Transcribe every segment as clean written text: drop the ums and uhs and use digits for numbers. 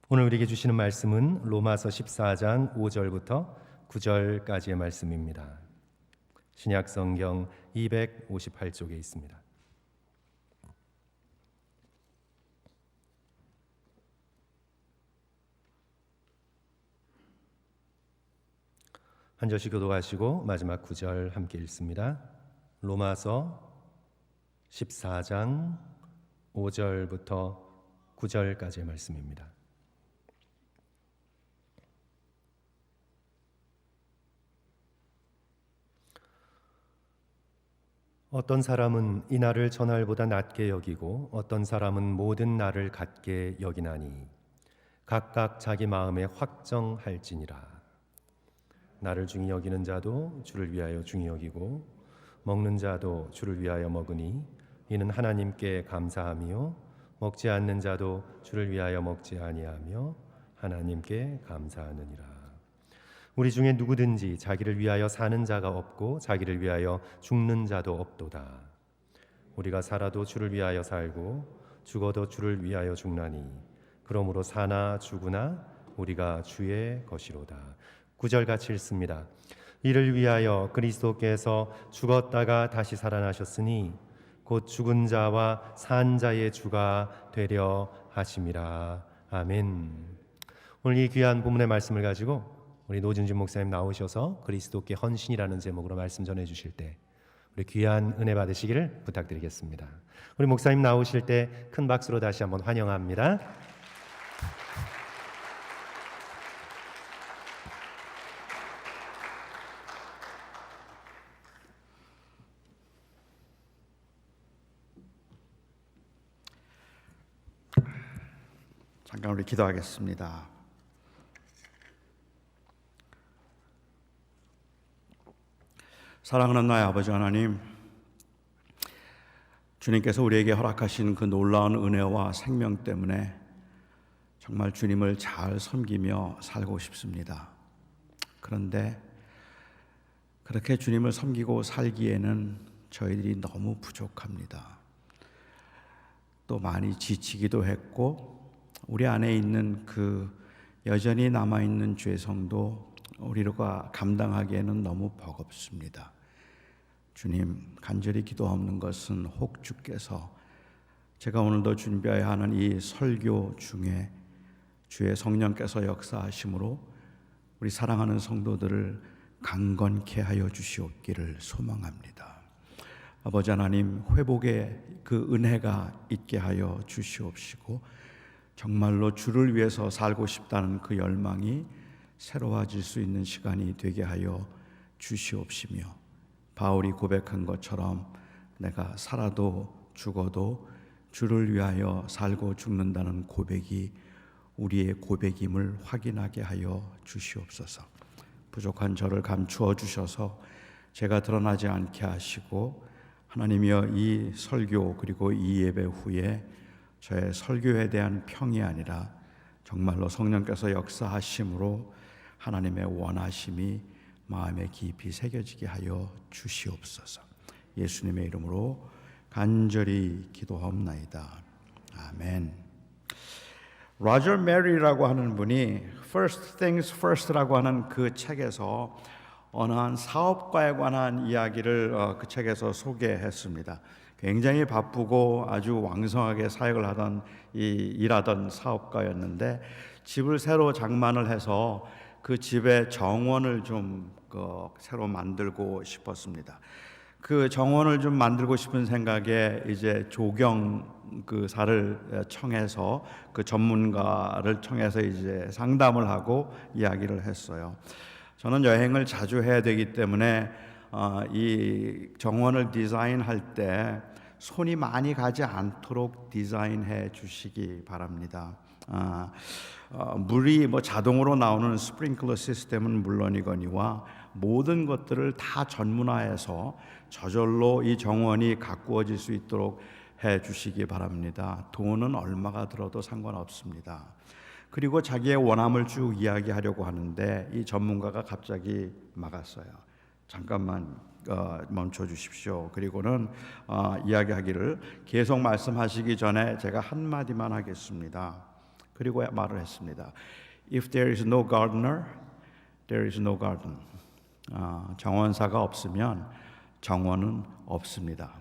오늘 우리에게 주시는 말씀은 로마서 14장 5절부터 9절까지의 말씀입니다. 신약 성경 258쪽에 있습니다. 한 절씩 교독하시고 마지막 9절 함께 읽습니다. 로마서 14장 5절부터 9절까지의 말씀입니다. 어떤 사람은 이 날을 전날보다 낮게 여기고 어떤 사람은 모든 날을 같게 여기나니 각각 자기 마음에 확정할지니라. 나를 중히 여기는 자도 주를 위하여 중히 여기고 먹는 자도 주를 위하여 먹으니 이는 하나님께 감사함이요 먹지 않는 자도 주를 위하여 먹지 아니하며 하나님께 감사하느니라. 우리 중에 누구든지 자기를 위하여 사는 자가 없고 자기를 위하여 죽는 자도 없도다. 우리가 살아도 주를 위하여 살고 죽어도 주를 위하여 죽나니 그러므로 사나 죽으나 우리가 주의 것이로다. 9절 같이 읽습니다. 이를 위하여 그리스도께서 죽었다가 다시 살아나셨으니 곧 죽은 자와 산 자의 주가 되려 하심이라. 아멘. 오늘 이 귀한 본문의 말씀을 가지고 우리 노진준 목사님 나오셔서 그리스도께 헌신이라는 제목으로 말씀 전해주실 때 우리 귀한 은혜 받으시기를 부탁드리겠습니다. 우리 목사님 나오실 때 큰 박수로 다시 한번 환영합니다. 잠깐 우리 기도하겠습니다. 사랑하는 나의 아버지 하나님, 주님께서 우리에게 허락하신 그 놀라운 은혜와 생명 때문에 정말 주님을 잘 섬기며 살고 싶습니다. 그런데 그렇게 주님을 섬기고 살기에는 저희들이 너무 부족합니다. 또 많이 지치기도 했고 우리 안에 있는 그 여전히 남아있는 죄성도 우리가 감당하기에는 너무 버겁습니다. 주님, 간절히 기도하는 것은 혹 주께서 제가 오늘도 준비해야 하는 이 설교 중에 주의 성령께서 역사하심으로 우리 사랑하는 성도들을 강건케 하여 주시옵기를 소망합니다. 아버지 하나님, 회복의 그 은혜가 있게 하여 주시옵시고 정말로 주를 위해서 살고 싶다는 그 열망이 새로워질 수 있는 시간이 되게 하여 주시옵시며 바울이 고백한 것처럼 내가 살아도 죽어도 주를 위하여 살고 죽는다는 고백이 우리의 고백임을 확인하게 하여 주시옵소서. 부족한 저를 감추어 주셔서 제가 드러나지 않게 하시고 하나님이여 이 설교 그리고 이 예배 후에 저의 설교에 대한 평이 아니라 정말로 성령께서 역사하심으로 하나님의 원하심이 마음에 깊이 새겨지게 하여 주시옵소서. 예수님의 이름으로 간절히 기도하옵나이다. 아멘. 로저 메리라고 하는 분이 First Things First라고 하는 그 책에서 어느 한 사업가에 관한 이야기를 그 책에서 소개했습니다. 굉장히 바쁘고 아주 왕성하게 사역을 하던 일하던 사업가였는데 집을 새로 장만을 해서 그 집에 정원을 좀 새로 만들고 싶었습니다. 그 정원을 좀 만들고 싶은 생각에 이제 조경 사를 청해서 그 전문가를 청해서 이제 상담을 하고 이야기를 했어요. 저는 여행을 자주 해야 되기 때문에 이 정원을 디자인할 때 손이 많이 가지 않도록 디자인해 주시기 바랍니다. 물이 자동으로 나오는 스프링클러 시스템은 물론이거니와 모든 것들을 다 전문화해서 저절로 이 정원이 가꾸어질 수 있도록 해 주시기 바랍니다. 돈은 얼마가 들어도 상관없습니다. 그리고 자기의 원함을 쭉 이야기하려고 하는데 이 전문가가 갑자기 막았어요. 잠깐만 멈춰 주십시오. 그리고는 이야기하기를 계속 말씀하시기 전에 제가 한마디만 하겠습니다. 그리고 말을 했습니다. If there is no gardener, there is no garden. 정원사가 없으면 정원은 없습니다.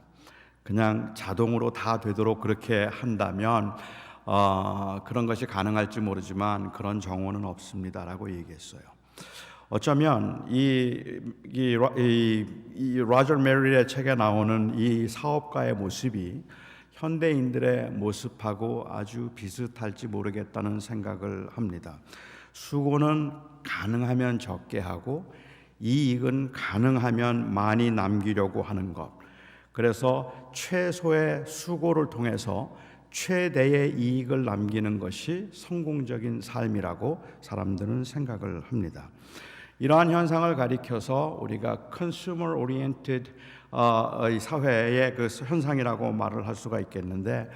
그냥 자동으로 다 되도록 그렇게 한다면 그런 것이 가능할지 모르지만 그런 정원은 없습니다라고 얘기했어요. 어쩌면 이 로저 메릴의 책에 나오는 이 사업가의 모습이 현대인들의 모습하고 아주 비슷할지 모르겠다는 생각을 합니다. 수고는 가능하면 적게 하고 이익은 가능하면 많이 남기려고 하는 것. 그래서 최소의 수고를 통해서 최대의 이익을 남기는 것이 성공적인 삶이라고 사람들은 생각을 합니다. 이러한 현상을 가리켜서 우리가 consumer oriented 사회의 그 현상이라고 말을 할 수가 있겠는데,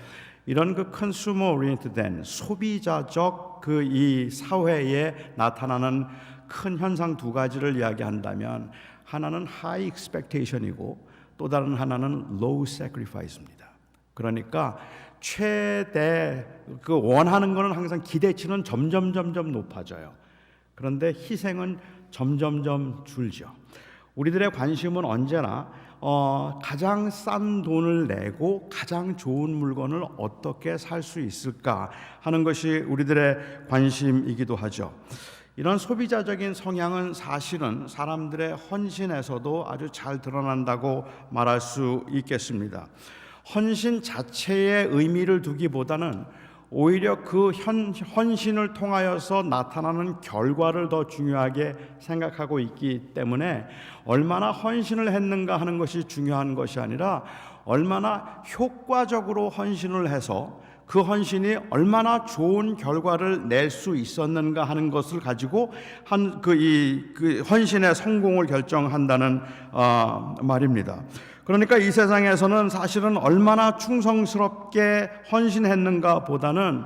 이런 그 consumer oriented된 소비자적 그 이 사회에 나타나는 큰 현상 두 가지를 이야기한다면, 하나는 high expectation이고 또 다른 하나는 low sacrifice입니다. 그러니까 최대 그 원하는 거는 항상 기대치는 점점 높아져요. 그런데 희생은 점점 줄죠. 우리들의 관심은 언제나 가장 싼 돈을 내고 가장 좋은 물건을 어떻게 살 수 있을까 하는 것이 우리들의 관심이기도 하죠. 이런 소비자적인 성향은 사실은 사람들의 헌신에서도 아주 잘 드러난다고 말할 수 있겠습니다. 헌신 자체의 의미를 두기보다는 오히려 그 헌신을 통하여서 나타나는 결과를 더 중요하게 생각하고 있기 때문에 얼마나 헌신을 했는가 하는 것이 중요한 것이 아니라 얼마나 효과적으로 헌신을 해서 그 헌신이 얼마나 좋은 결과를 낼 수 있었는가 하는 것을 가지고 그 헌신의 성공을 결정한다는 말입니다. 그러니까 이 세상에서는 사실은 얼마나 충성스럽게 헌신했는가 보다는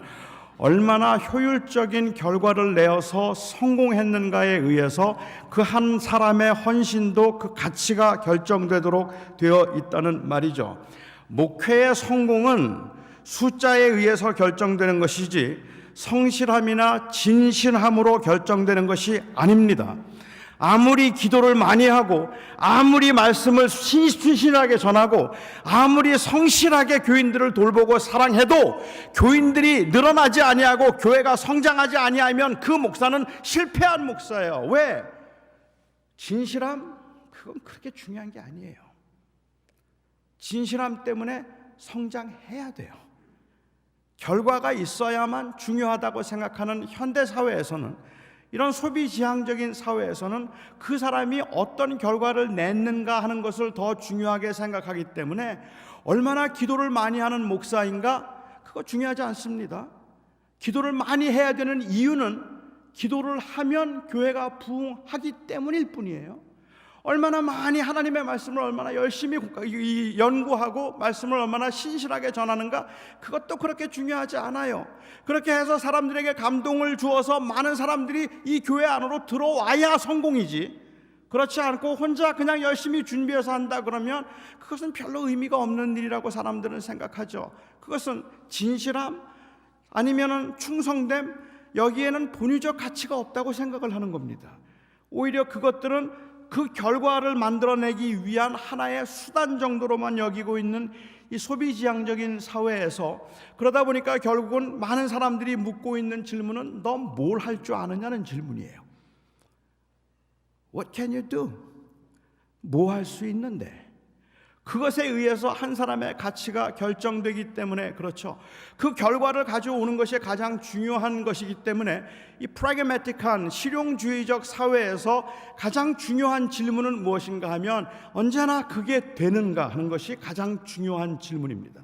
얼마나 효율적인 결과를 내어서 성공했는가에 의해서 그 한 사람의 헌신도 그 가치가 결정되도록 되어 있다는 말이죠. 목회의 성공은 숫자에 의해서 결정되는 것이지 성실함이나 진실함으로 결정되는 것이 아닙니다. 아무리 기도를 많이 하고 아무리 말씀을 신실하게 전하고 아무리 성실하게 교인들을 돌보고 사랑해도 교인들이 늘어나지 아니하고 교회가 성장하지 아니하면 그 목사는 실패한 목사예요. 왜? 진실함? 그건 그렇게 중요한 게 아니에요. 진실함 때문에 성장해야 돼요. 결과가 있어야만 중요하다고 생각하는 현대 사회에서는, 이런 소비지향적인 사회에서는 그 사람이 어떤 결과를 냈는가 하는 것을 더 중요하게 생각하기 때문에 얼마나 기도를 많이 하는 목사인가 그거 중요하지 않습니다. 기도를 많이 해야 되는 이유는 기도를 하면 교회가 부흥하기 때문일 뿐이에요. 얼마나 많이 하나님의 말씀을 얼마나 열심히 연구하고 말씀을 얼마나 신실하게 전하는가 그것도 그렇게 중요하지 않아요. 그렇게 해서 사람들에게 감동을 주어서 많은 사람들이 이 교회 안으로 들어와야 성공이지, 그렇지 않고 혼자 그냥 열심히 준비해서 한다 그러면 그것은 별로 의미가 없는 일이라고 사람들은 생각하죠. 그것은 진실함 아니면은 충성됨, 여기에는 본유적 가치가 없다고 생각을 하는 겁니다. 오히려 그것들은 그 결과를 만들어내기 위한 하나의 수단 정도로만 여기고 있는 이 소비지향적인 사회에서, 그러다 보니까 결국은 많은 사람들이 묻고 있는 질문은 너 뭘 할 줄 아느냐는 질문이에요. What can you do? 뭐 할 수 있는데? 그것에 의해서 한 사람의 가치가 결정되기 때문에 그렇죠. 그 결과를 가져오는 것이 가장 중요한 것이기 때문에 이 프라그매틱한 실용주의적 사회에서 가장 중요한 질문은 무엇인가 하면 언제나 그게 되는가 하는 것이 가장 중요한 질문입니다.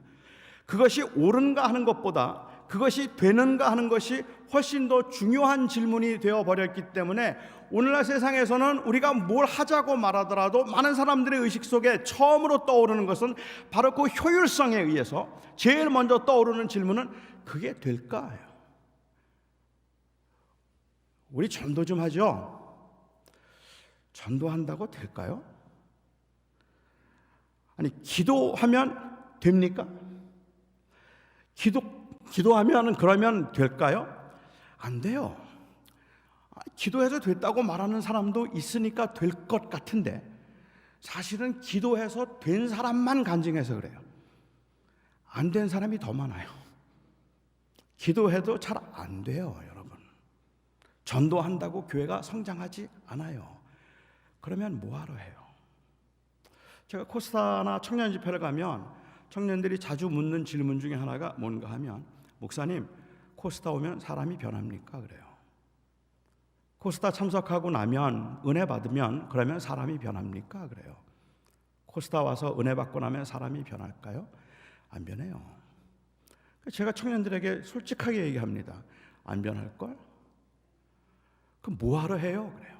그것이 옳은가 하는 것보다 그것이 되는가 하는 것이 훨씬 더 중요한 질문이 되어버렸기 때문에 오늘날 세상에서는 우리가 뭘 하자고 말하더라도 많은 사람들의 의식 속에 처음으로 떠오르는 것은 바로 그 효율성에 의해서 제일 먼저 떠오르는 질문은 그게 될까요? 우리 전도 좀 하죠? 전도한다고 될까요? 아니, 기도하면 됩니까? 기도하면 그러면 될까요? 안 돼요. 기도해서 됐다고 말하는 사람도 있으니까 될 것 같은데 사실은 기도해서 된 사람만 간증해서 그래요. 안 된 사람이 더 많아요. 기도해도 잘 안 돼요, 여러분. 전도한다고 교회가 성장하지 않아요. 그러면 뭐하러 해요? 제가 코스타나 청년 집회를 가면 청년들이 자주 묻는 질문 중에 하나가 뭔가 하면, 목사님, 코스타 오면 사람이 변합니까? 그래요. 코스타 참석하고 나면 은혜 받으면 그러면 사람이 변합니까? 그래요. 코스타 와서 은혜 받고 나면 사람이 변할까요? 안 변해요. 제가 청년들에게 솔직하게 얘기합니다. 안 변할걸? 그럼 뭐하러 해요? 그래요.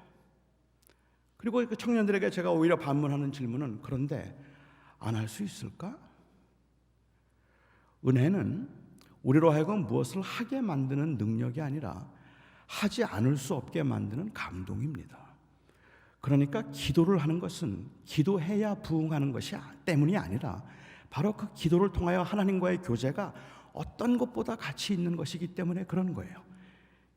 그리고 그 청년들에게 제가 오히려 반문하는 질문은, 그런데 안 할 수 있을까? 은혜는 우리로 하여금 무엇을 하게 만드는 능력이 아니라 하지 않을 수 없게 만드는 감동입니다. 그러니까 기도를 하는 것은 기도해야 부응하는 것이 때문이 아니라 바로 그 기도를 통하여 하나님과의 교제가 어떤 것보다 가치 있는 것이기 때문에 그런 거예요.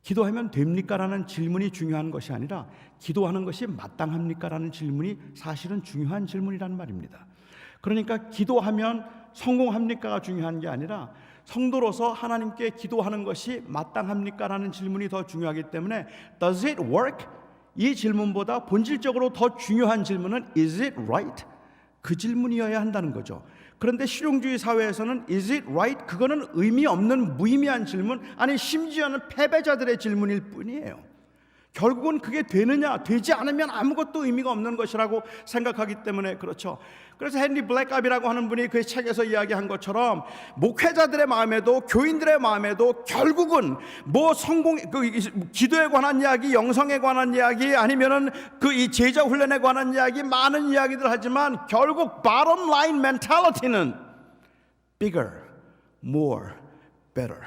기도하면 됩니까? 라는 질문이 중요한 것이 아니라 기도하는 것이 마땅합니까? 라는 질문이 사실은 중요한 질문이란 말입니다. 그러니까 기도하면 성공합니까가 중요한 게 아니라 성도로서 하나님께 기도하는 것이 마땅합니까? 라는 질문이 더 중요하기 때문에 Does it work? 이 질문보다 본질적으로 더 중요한 질문은 Is it right? 그 질문이어야 한다는 거죠. 그런데 실용주의 사회에서는 Is it right? 그거는 의미 없는 무의미한 질문, 아니 심지어는 패배자들의 질문일 뿐이에요. 결국은 그게 되느냐, 되지 않으면 아무것도 의미가 없는 것이라고 생각하기 때문에 그렇죠. 그래서 헨리 블랙갑이라고 하는 분이 그 책에서 이야기한 것처럼 목회자들의 마음에도 교인들의 마음에도 결국은 뭐 성공, 기도에 관한 이야기, 영성에 관한 이야기, 아니면은 이 제자 훈련에 관한 이야기, 많은 이야기들 하지만 결국 bottom line mentality는 bigger, more, better.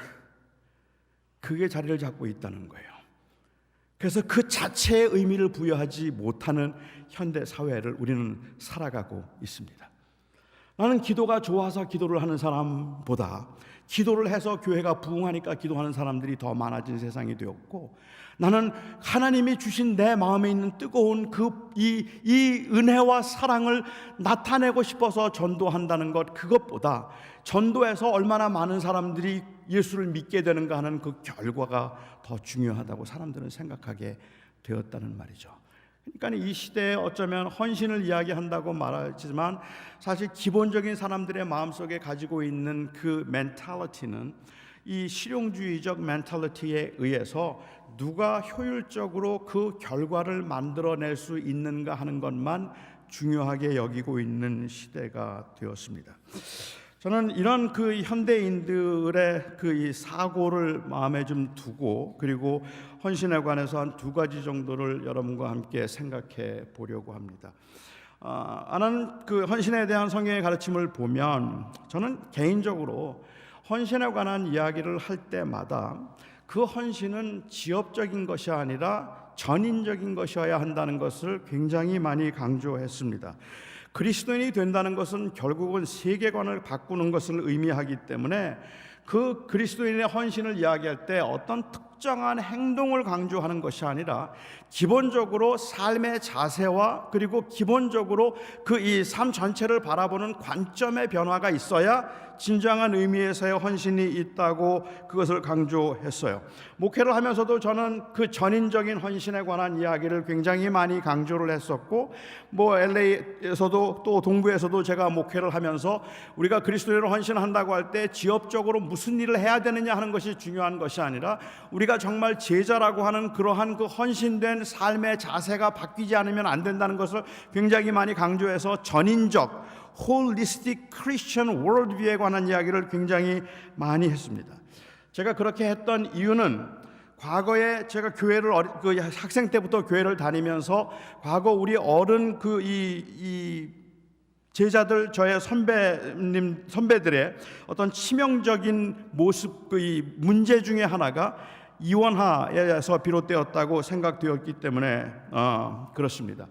그게 자리를 잡고 있다는 거예요. 그래서 그 자체의 의미를 부여하지 못하는 현대 사회를 우리는 살아가고 있습니다. 나는 기도가 좋아서 기도를 하는 사람보다 기도를 해서 교회가 부흥하니까 기도하는 사람들이 더 많아진 세상이 되었고, 나는 하나님이 주신 내 마음에 있는 뜨거운 이 은혜와 사랑을 나타내고 싶어서 전도한다는 것, 그것보다 전도해서 얼마나 많은 사람들이 예수를 믿게 되는가 하는 그 결과가 더 중요하다고 사람들은 생각하게 되었다는 말이죠. 그러니까 이 시대에 어쩌면 헌신을 이야기한다고 말하지만 사실 기본적인 사람들의 마음속에 가지고 있는 그 멘탈리티는 이 실용주의적 멘탈리티에 의해서 누가 효율적으로 그 결과를 만들어낼 수 있는가 하는 것만 중요하게 여기고 있는 시대가 되었습니다. 저는 이런 그 현대인들의 이 사고를 마음에 좀 두고, 그리고 헌신에 관해서 한 두 가지 정도를 여러분과 함께 생각해 보려고 합니다. 나는 그 헌신에 대한 성경의 가르침을 보면 저는 개인적으로 헌신에 관한 이야기를 할 때마다 그 헌신은 지역적인 것이 아니라 전인적인 것이어야 한다는 것을 굉장히 많이 강조했습니다. 그리스도인이 된다는 것은 결국은 세계관을 바꾸는 것을 의미하기 때문에 그 그리스도인의 헌신을 이야기할 때 어떤 특정한 행동을 강조하는 것이 아니라 기본적으로 삶의 자세와 그리고 기본적으로 그 이 삶 전체를 바라보는 관점의 변화가 있어야 진정한 의미에서의 헌신이 있다고 그것을 강조했어요. 목회를 하면서도 저는 그 전인적인 헌신에 관한 이야기를 굉장히 많이 강조를 했었고, 뭐 LA에서도 또 동부에서도 제가 목회를 하면서 우리가 그리스도인으로 헌신한다고 할 때 지역적으로 무슨 일을 해야 되느냐 하는 것이 중요한 것이 아니라 우리가 정말 제자라고 하는 그러한 그 헌신된 삶의 자세가 바뀌지 않으면 안 된다는 것을 굉장히 많이 강조해서 전인적 홀리스틱 크리스천 월드뷰에 관한 이야기를 굉장히 많이 했습니다. 제가 그렇게 했던 이유는 과거에 제가 교회를 학생 때부터 교회를 다니면서 과거 우리 어른 이 제자들, 저의 선배들의 어떤 치명적인 모습, 이 문제 중에 하나가 이원하에서 비롯되었다고 생각되었기 때문에 그렇습니다.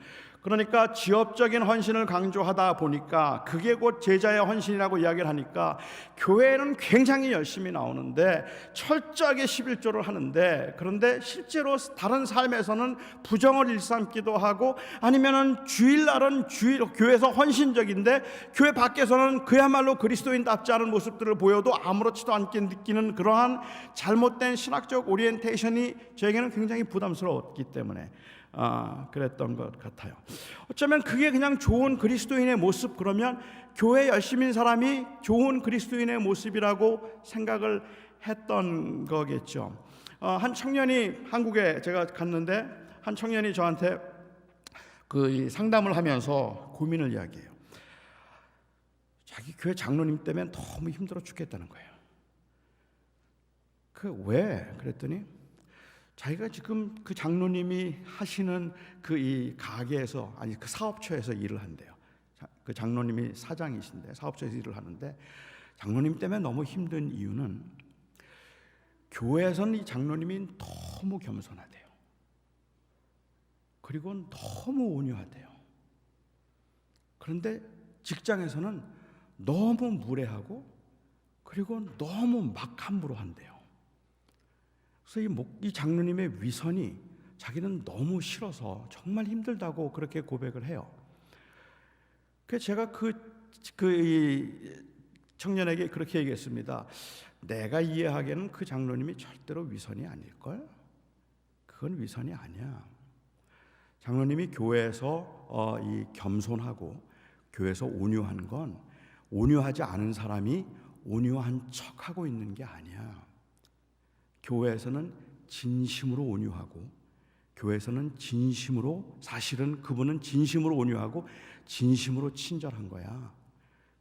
그러니까 지역적인 헌신을 강조하다 보니까 그게 곧 제자의 헌신이라고 이야기를 하니까 교회는 굉장히 열심히 나오는데 철저하게 11조를 하는데, 그런데 실제로 다른 삶에서는 부정을 일삼기도 하고, 아니면은 주일날은 교회에서 헌신적인데 교회 밖에서는 그야말로 그리스도인답지 않은 모습들을 보여도 아무렇지도 않게 느끼는 그러한 잘못된 신학적 오리엔테이션이 저에게는 굉장히 부담스러웠기 때문에 그랬던 것 같아요. 어쩌면 그게 그냥 좋은 그리스도인의 모습, 그러면 교회 열심인 사람이 좋은 그리스도인의 모습이라고 생각을 했던 거겠죠. 한 청년이, 한국에 제가 갔는데 한 청년이 저한테 그 상담을 하면서 고민을 이야기해요. 자기 교회 장로님 때문에 너무 힘들어 죽겠다는 거예요. 왜? 그랬더니 자기가 지금 그 장로님이 하시는 그 이 가게에서, 아니 그 사업처에서 일을 한대요. 그 장로님이 사장이신데 사업처에서 일을 하는데, 장로님 때문에 너무 힘든 이유는 교회에서는 이 장로님이 너무 겸손하대요. 그리고 너무 온유하대요. 그런데 직장에서는 너무 무례하고 그리고 너무 막 함부로 한대요. 그래서 이 장로님의 위선이 자기는 너무 싫어서 정말 힘들다고 그렇게 고백을 해요. 그래서 제가 이 청년에게 그렇게 얘기했습니다. 내가 이해하기에는 그 장로님이 절대로 위선이 아닐걸? 그건 위선이 아니야. 장로님이 교회에서 이 겸손하고 교회에서 온유한 건 온유하지 않은 사람이 온유한 척하고 있는 게 아니야. 교회에서는 진심으로 온유하고, 교회에서는 진심으로, 사실은 그분은 진심으로 온유하고 진심으로 친절한 거야.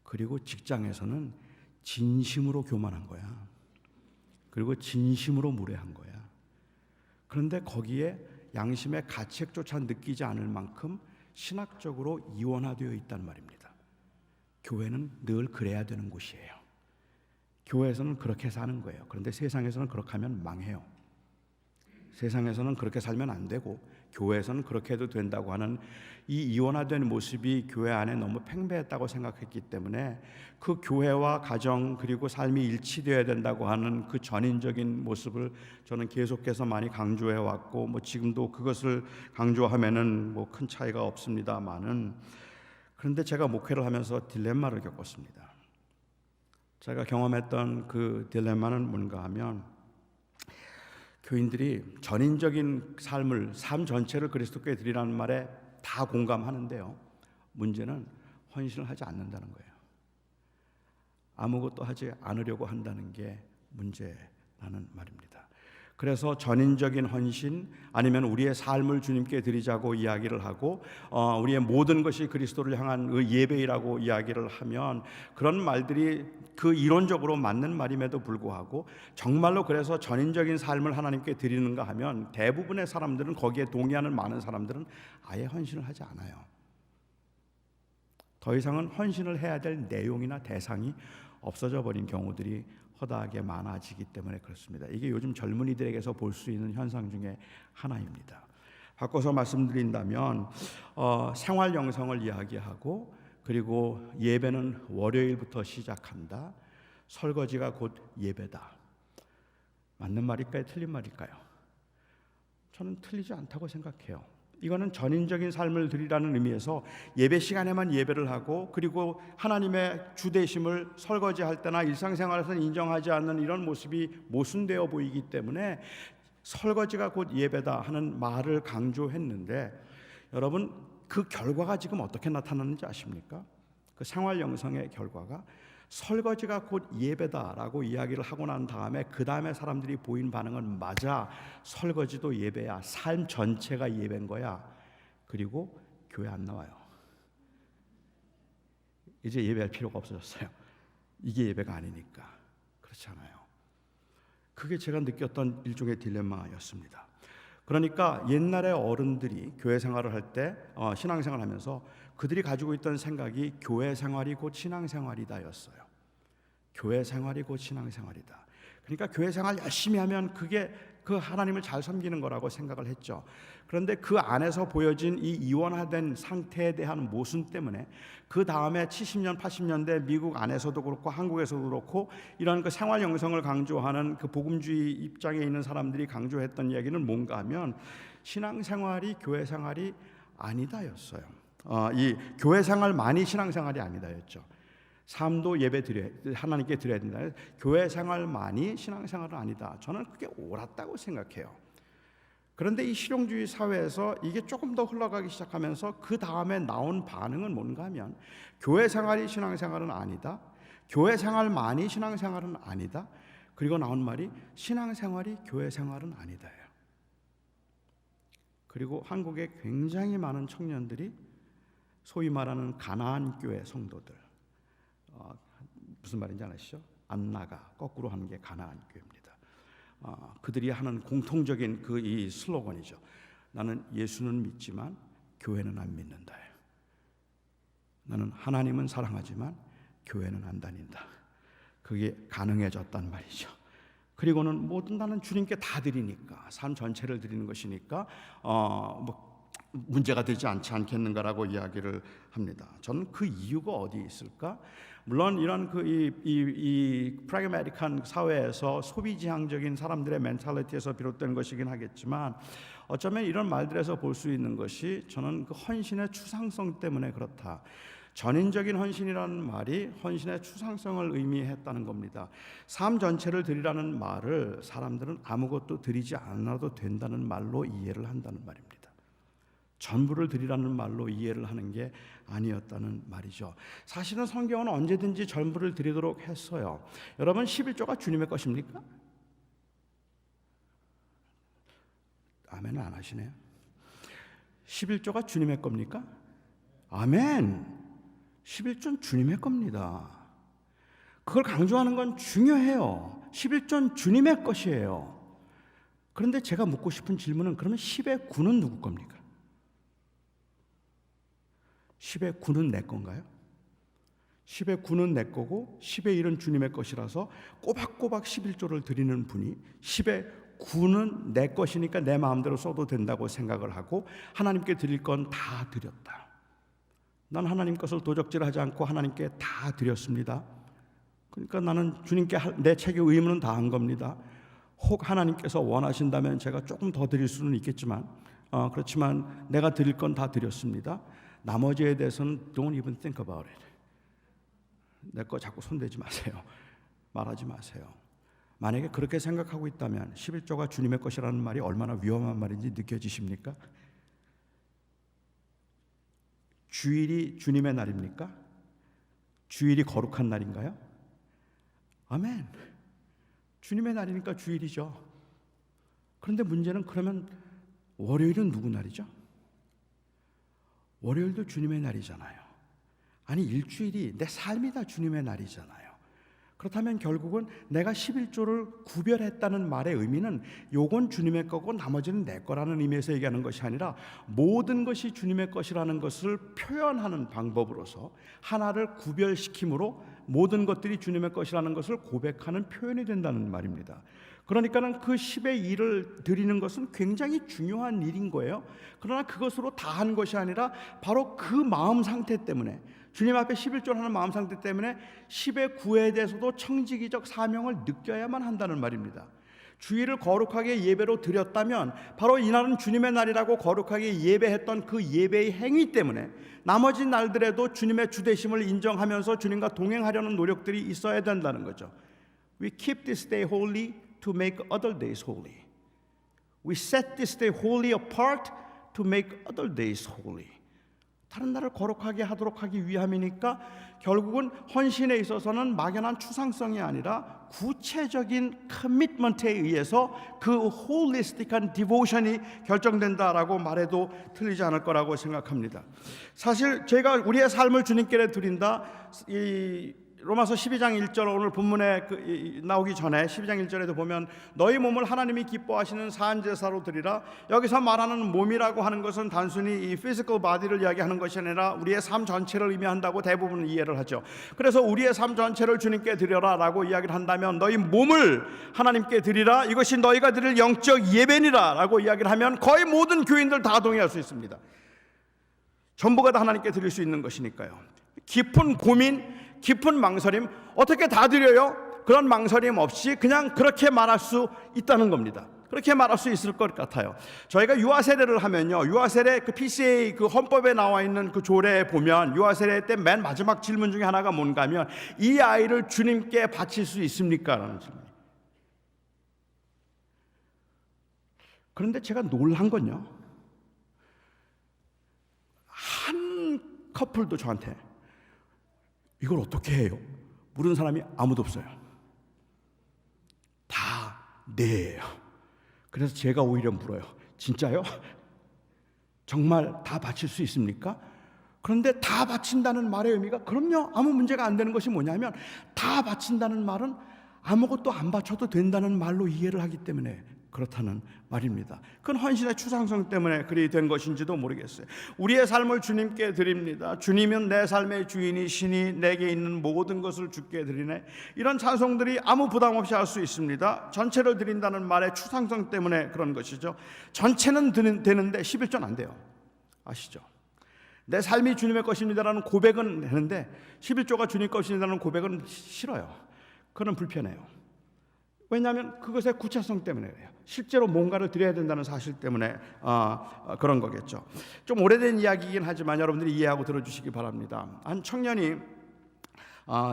그리고 직장에서는 진심으로 교만한 거야. 그리고 진심으로 무례한 거야. 그런데 거기에 양심의 가책조차 느끼지 않을 만큼 신학적으로 이원화되어 있단 말입니다. 교회는 늘 그래야 되는 곳이에요. 교회에서는 그렇게 사는 거예요. 그런데 세상에서는 그렇게 하면 망해요. 세상에서는 그렇게 살면 안 되고 교회에서는 그렇게 해도 된다고 하는 이 이원화된 모습이 교회 안에 너무 팽배했다고 생각했기 때문에 그 교회와 가정 그리고 삶이 일치되어야 된다고 하는 그 전인적인 모습을 저는 계속해서 많이 강조해 왔고, 지금도 그것을 강조하면은 큰 차이가 없습니다만은, 그런데 제가 목회를 하면서 딜레마를 겪었습니다. 제가 경험했던 그 딜레마는 뭔가 하면, 교인들이 전인적인 삶 전체를 그리스도께 드리라는 말에 다 공감하는데요, 문제는 헌신을 하지 않는다는 거예요. 아무것도 하지 않으려고 한다는 게 문제라는 말입니다. 그래서 전인적인 헌신, 아니면 우리의 삶을 주님께 드리자고 이야기를 하고 우리의 모든 것이 그리스도를 향한 그 예배이라고 이야기를 하면, 그런 말들이 그 이론적으로 맞는 말임에도 불구하고 정말로 그래서 전인적인 삶을 하나님께 드리는가 하면, 대부분의 사람들은, 거기에 동의하는 많은 사람들은 아예 헌신을 하지 않아요. 더 이상은 헌신을 해야 될 내용이나 대상이 없어져 버린 경우들이 허다하게 많아지기 때문에 그렇습니다. 이게 요즘 젊은이들에게서 볼 수 있는 현상 중에 하나입니다. 바꿔서 말씀드린다면 생활 영성을 이야기하고, 그리고 예배는 월요일부터 시작한다. 설거지가 곧 예배다. 맞는 말일까요? 틀린 말일까요? 저는 틀리지 않다고 생각해요. 이거는 전인적인 삶을 드리라는 의미에서 예배 시간에만 예배를 하고, 그리고 하나님의 주되심을 설거지할 때나 일상생활에서는 인정하지 않는 이런 모습이 모순되어 보이기 때문에 설거지가 곧 예배다 하는 말을 강조했는데, 여러분 그 결과가 지금 어떻게 나타나는지 아십니까? 그 생활 영성의 결과가 설거지가 곧 예배다라고 이야기를 하고 난 다음에, 그 다음에 사람들이 보인 반응은, 맞아, 설거지도 예배야, 삶 전체가 예배인 거야. 그리고 교회 안 나와요. 이제 예배할 필요가 없어졌어요. 이게 예배가 아니니까. 그렇지 않아요. 그게 제가 느꼈던 일종의 딜레마였습니다. 그러니까 옛날에 어른들이 교회 생활을 할 때, 신앙생활을 하면서 그들이 가지고 있던 생각이 교회 생활이 곧 신앙생활이다였어요. 교회 생활이 곧 신앙생활이다. 그러니까 교회 생활 열심히 하면 그게 그 하나님을 잘 섬기는 거라고 생각을 했죠. 그런데 그 안에서 보여진 이 이원화된 상태에 대한 모순 때문에 그 다음에 70년, 80년대 미국 안에서도 그렇고 한국에서도 그렇고 이런 그 생활 영성을 강조하는 그 복음주의 입장에 있는 사람들이 강조했던 이야기는 뭔가 하면 신앙생활이 교회생활이 아니다였어요. 이 교회생활만이 신앙생활이 아니다였죠. 삶도 예배 드려 하나님께 드려야 된다. 교회생활만이 신앙생활은 아니다. 저는 그게 옳았다고 생각해요. 그런데 이 실용주의 사회에서 이게 조금 더 흘러가기 시작하면서 그 다음에 나온 반응은 뭔가 하면 교회 생활이 신앙생활은 아니다. 교회 생활만이 신앙생활은 아니다. 그리고 나온 말이 신앙생활이 교회 생활은 아니다예요. 그리고 한국에 굉장히 많은 청년들이 소위 말하는 가나안 교회 성도들, 무슨 말인지 아시죠? 안 나가, 거꾸로 하는 게 가나안 교회입니다. 그들이 하는 공통적인 그 이 슬로건이죠. 나는 예수는 믿지만 교회는 안 믿는다. 나는 하나님은 사랑하지만 교회는 안 다닌다. 그게 가능해졌단 말이죠. 그리고는 뭐든 나는 주님께 다 드리니까, 삶 전체를 드리는 것이니까 문제가 되지 않지 않겠는가라고 이야기를 합니다. 저는 그 이유가 어디 있을까? 물론 이런 이 프라그마틱한 사회에서 소비지향적인 사람들의 멘탈리티에서 비롯된 것이긴 하겠지만 어쩌면 이런 말들에서 볼 수 있는 것이 저는 그 헌신의 추상성 때문에 그렇다. 전인적인 헌신이라는 말이 헌신의 추상성을 의미했다는 겁니다. 삶 전체를 드리라는 말을 사람들은 아무것도 드리지 않아도 된다는 말로 이해를 한다는 말입니다. 전부를 드리라는 말로 이해를 하는 게 아니었다는 말이죠. 사실은 성경은 언제든지 전부를 드리도록 했어요. 여러분, 11조가 주님의 것입니까? 아멘은 안 하시네요. 11조가 주님의 겁니까? 아멘. 11조는 주님의 겁니다. 그걸 강조하는 건 중요해요. 11조는 주님의 것이에요. 그런데 제가 묻고 싶은 질문은 그러면 10의 9는 누구 겁니까? 10의 9는 내 건가요? 10의 9는 내 거고 10의 1은 주님의 것이라서 꼬박꼬박 11조를 드리는 분이 10의 9는 내 것이니까 내 마음대로 써도 된다고 생각을 하고 하나님께 드릴 건 다 드렸다. 난 하나님 것을 도적질하지 않고 하나님께 다 드렸습니다. 그러니까 나는 주님께 내 책의 의무는 다 한 겁니다. 혹 하나님께서 원하신다면 제가 조금 더 드릴 수는 있겠지만 그렇지만 내가 드릴 건 다 드렸습니다. 나머지에 대해서는 don't even think about it. 내 거 자꾸 손대지 마세요. 말하지 마세요. 만약에 그렇게 생각하고 있다면 11조가 주님의 것이라는 말이 얼마나 위험한 말인지 느껴지십니까? 주일이 주님의 날입니까? 주일이 거룩한 날인가요? 아멘. 주님의 날이니까 주일이죠. 그런데 문제는 그러면 월요일은 누구 날이죠? 월요일도 주님의 날이잖아요. 아니, 일주일이 내 삶이 다 주님의 날이잖아요. 그렇다면 결국은 내가 11조를 구별했다는 말의 의미는 요건 주님의 거고 나머지는 내 거라는 의미에서 얘기하는 것이 아니라 모든 것이 주님의 것이라는 것을 표현하는 방법으로서 하나를 구별시킴으로 모든 것들이 주님의 것이라는 것을 고백하는 표현이 된다는 말입니다. 그러니까는 그 10의 1을 드리는 것은 굉장히 중요한 일인 거예요. 그러나 그것으로 다 한 것이 아니라 바로 그 마음 상태 때문에, 주님 앞에 11조를 하는 마음 상태 때문에 10의 9에 대해서도 청지기적 사명을 느껴야만 한다는 말입니다. 주일을 거룩하게 예배로 드렸다면 바로 이날은 주님의 날이라고 거룩하게 예배했던 그 예배의 행위 때문에 나머지 날들에도 주님의 주되심을 인정하면서 주님과 동행하려는 노력들이 있어야 된다는 거죠. We keep this day holy to make other days holy. We set this day holy apart to make other days holy. 다른 날을 거룩하게 하도록 하기 위함이니까 결국은 헌신에 있어서는 막연한 추상성이 아니라 구체적인 커미트먼트에 의해서 그 홀리스틱한 디보션이 결정된다라고 말해도 틀리지 않을 거라고 생각합니다. 사실 제가 우리의 삶을 주님께 드린다, 이 로마서 12장 1절 오늘 본문에 나오기 전에 12장 1절에도 보면 너희 몸을 하나님이 기뻐하시는 산 제사로 드리라. 여기서 말하는 몸이라고 하는 것은 단순히 이 physical body를 이야기하는 것이 아니라 우리의 삶 전체를 의미한다고 대부분 이해를 하죠. 그래서 우리의 삶 전체를 주님께 드려라라고 이야기를 한다면 너희 몸을 하나님께 드리라. 이것이 너희가 드릴 영적 예배니라라고 이야기를 하면 거의 모든 교인들 다 동의할 수 있습니다. 전부가 다 하나님께 드릴 수 있는 것이니까요. 깊은 고민, 깊은 망설임, 어떻게 다 드려요? 그런 망설임 없이 그냥 그렇게 말할 수 있다는 겁니다. 그렇게 말할 수 있을 것 같아요. 저희가 유아 세례를 하면요, 유아 세례 그 PCA 그 헌법에 나와 있는 그 조례에 보면 유아 세례 때 맨 마지막 질문 중에 하나가 뭔가 하면 이 아이를 주님께 바칠 수 있습니까? 라는 질문이에요. 그런데 제가 놀란 건요, 한 커플도 저한테 이걸 어떻게 해요? 물은 사람이 아무도 없어요. 다 네예요. 그래서 제가 오히려 물어요. 진짜요? 정말 다 바칠 수 있습니까? 그런데 다 바친다는 말의 의미가 그럼요, 아무 문제가 안 되는 것이 뭐냐면 다 바친다는 말은 아무것도 안 바쳐도 된다는 말로 이해를 하기 때문에 그렇다는 말입니다. 그건 헌신의 추상성 때문에 그리 된 것인지도 모르겠어요. 우리의 삶을 주님께 드립니다. 주님은 내 삶의 주인이시니 내게 있는 모든 것을 주께 드리네. 이런 찬송들이 아무 부담 없이 할 수 있습니다. 전체를 드린다는 말의 추상성 때문에 그런 것이죠. 전체는 되는데 11조는 안 돼요. 아시죠? 내 삶이 주님의 것입니다라는 고백은 되는데 11조가 주님 것입니다라는 고백은 싫어요. 그건 불편해요. 왜냐하면 그것의 구체성 때문에 그래요. 실제로 뭔가를 드려야 된다는 사실 때문에 그런 거겠죠. 좀 오래된 이야기이긴 하지만 여러분들이 이해하고 들어주시기 바랍니다. 한 청년이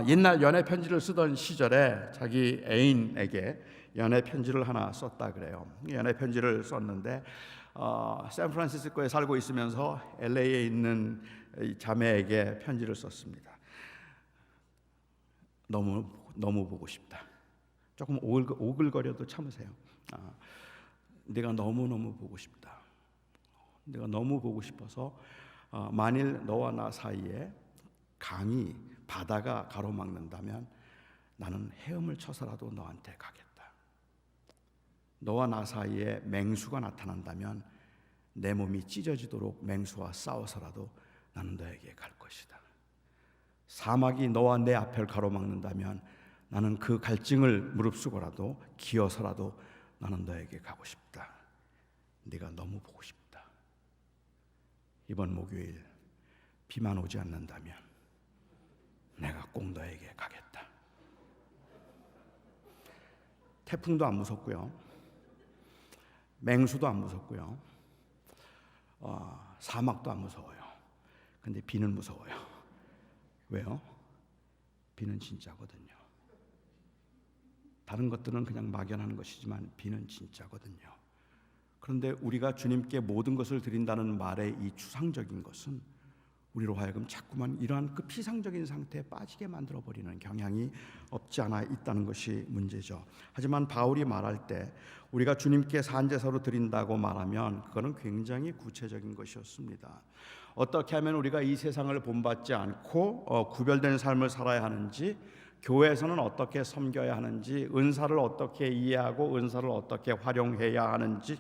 옛날 연애 편지를 쓰던 시절에 자기 애인에게 연애 편지를 하나 썼다 그래요. 연애 편지를 썼는데 샌프란시스코에 살고 있으면서 LA에 있는 자매에게 편지를 썼습니다. 너무 보고 싶다. 조금 오글거려도 참으세요. 내가 너무너무 보고 싶다. 내가 너무 보고 싶어서 만일 너와 나 사이에 강이 바다가 가로막는다면 나는 헤엄을 쳐서라도 너한테 가겠다. 너와 나 사이에 맹수가 나타난다면 내 몸이 찢어지도록 맹수와 싸워서라도 나는 너에게 갈 것이다. 사막이 너와 내 앞을 가로막는다면 나는 그 갈증을 무릅쓰고라도 기어서라도 나는 너에게 가고 싶다. 네가 너무 보고 싶다. 이번 목요일 비만 오지 않는다면 내가 꼭 너에게 가겠다. 태풍도 안 무섭고요, 맹수도 안 무섭고요, 사막도 안 무서워요. 근데 비는 무서워요. 왜요? 비는 진짜거든요. 다른 것들은 그냥 막연하는 것이지만 비는 진짜거든요. 그런데 우리가 주님께 모든 것을 드린다는 말의 이 추상적인 것은 우리로 하여금 자꾸만 이러한 그 피상적인 상태에 빠지게 만들어버리는 경향이 없지 않아 있다는 것이 문제죠. 하지만 바울이 말할 때 우리가 주님께 산제사로 드린다고 말하면 그거는 굉장히 구체적인 것이었습니다. 어떻게 하면 우리가 이 세상을 본받지 않고 구별된 삶을 살아야 하는지, 교회에서는 어떻게 섬겨야 하는지, 은사를 어떻게 이해하고 은사를 어떻게 활용해야 하는지,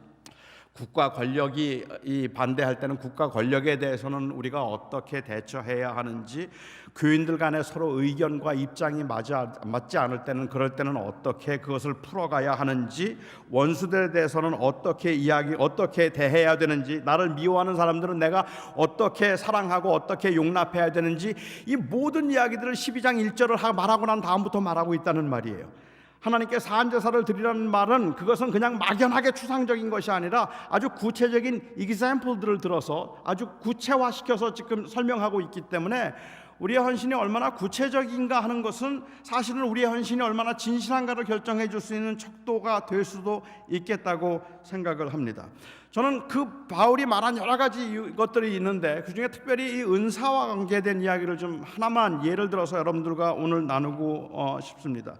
국가 권력이 반대할 때는 국가 권력에 대해서는 우리가 어떻게 대처해야 하는지, 교인들 간에 서로 의견과 입장이 맞지 않을 때는 그럴 때는 어떻게 그것을 풀어가야 하는지, 원수들에 대해서는 어떻게 대해야 되는지, 나를 미워하는 사람들은 내가 어떻게 사랑하고 어떻게 용납해야 되는지, 이 모든 이야기들을 12장 1절을 말하고 난 다음부터 말하고 있다는 말이에요. 하나님께 산제사를 드리라는 말은 그것은 그냥 막연하게 추상적인 것이 아니라 아주 구체적인 example들을 들어서 아주 구체화시켜서 지금 설명하고 있기 때문에 우리의 헌신이 얼마나 구체적인가 하는 것은 사실은 우리의 헌신이 얼마나 진실한가를 결정해 줄 수 있는 척도가 될 수도 있겠다고 생각을 합니다. 저는 그 바울이 말한 여러 가지 것들이 있는데 그중에 특별히 이 은사와 관계된 이야기를 좀 하나만 예를 들어서 여러분들과 오늘 나누고 싶습니다.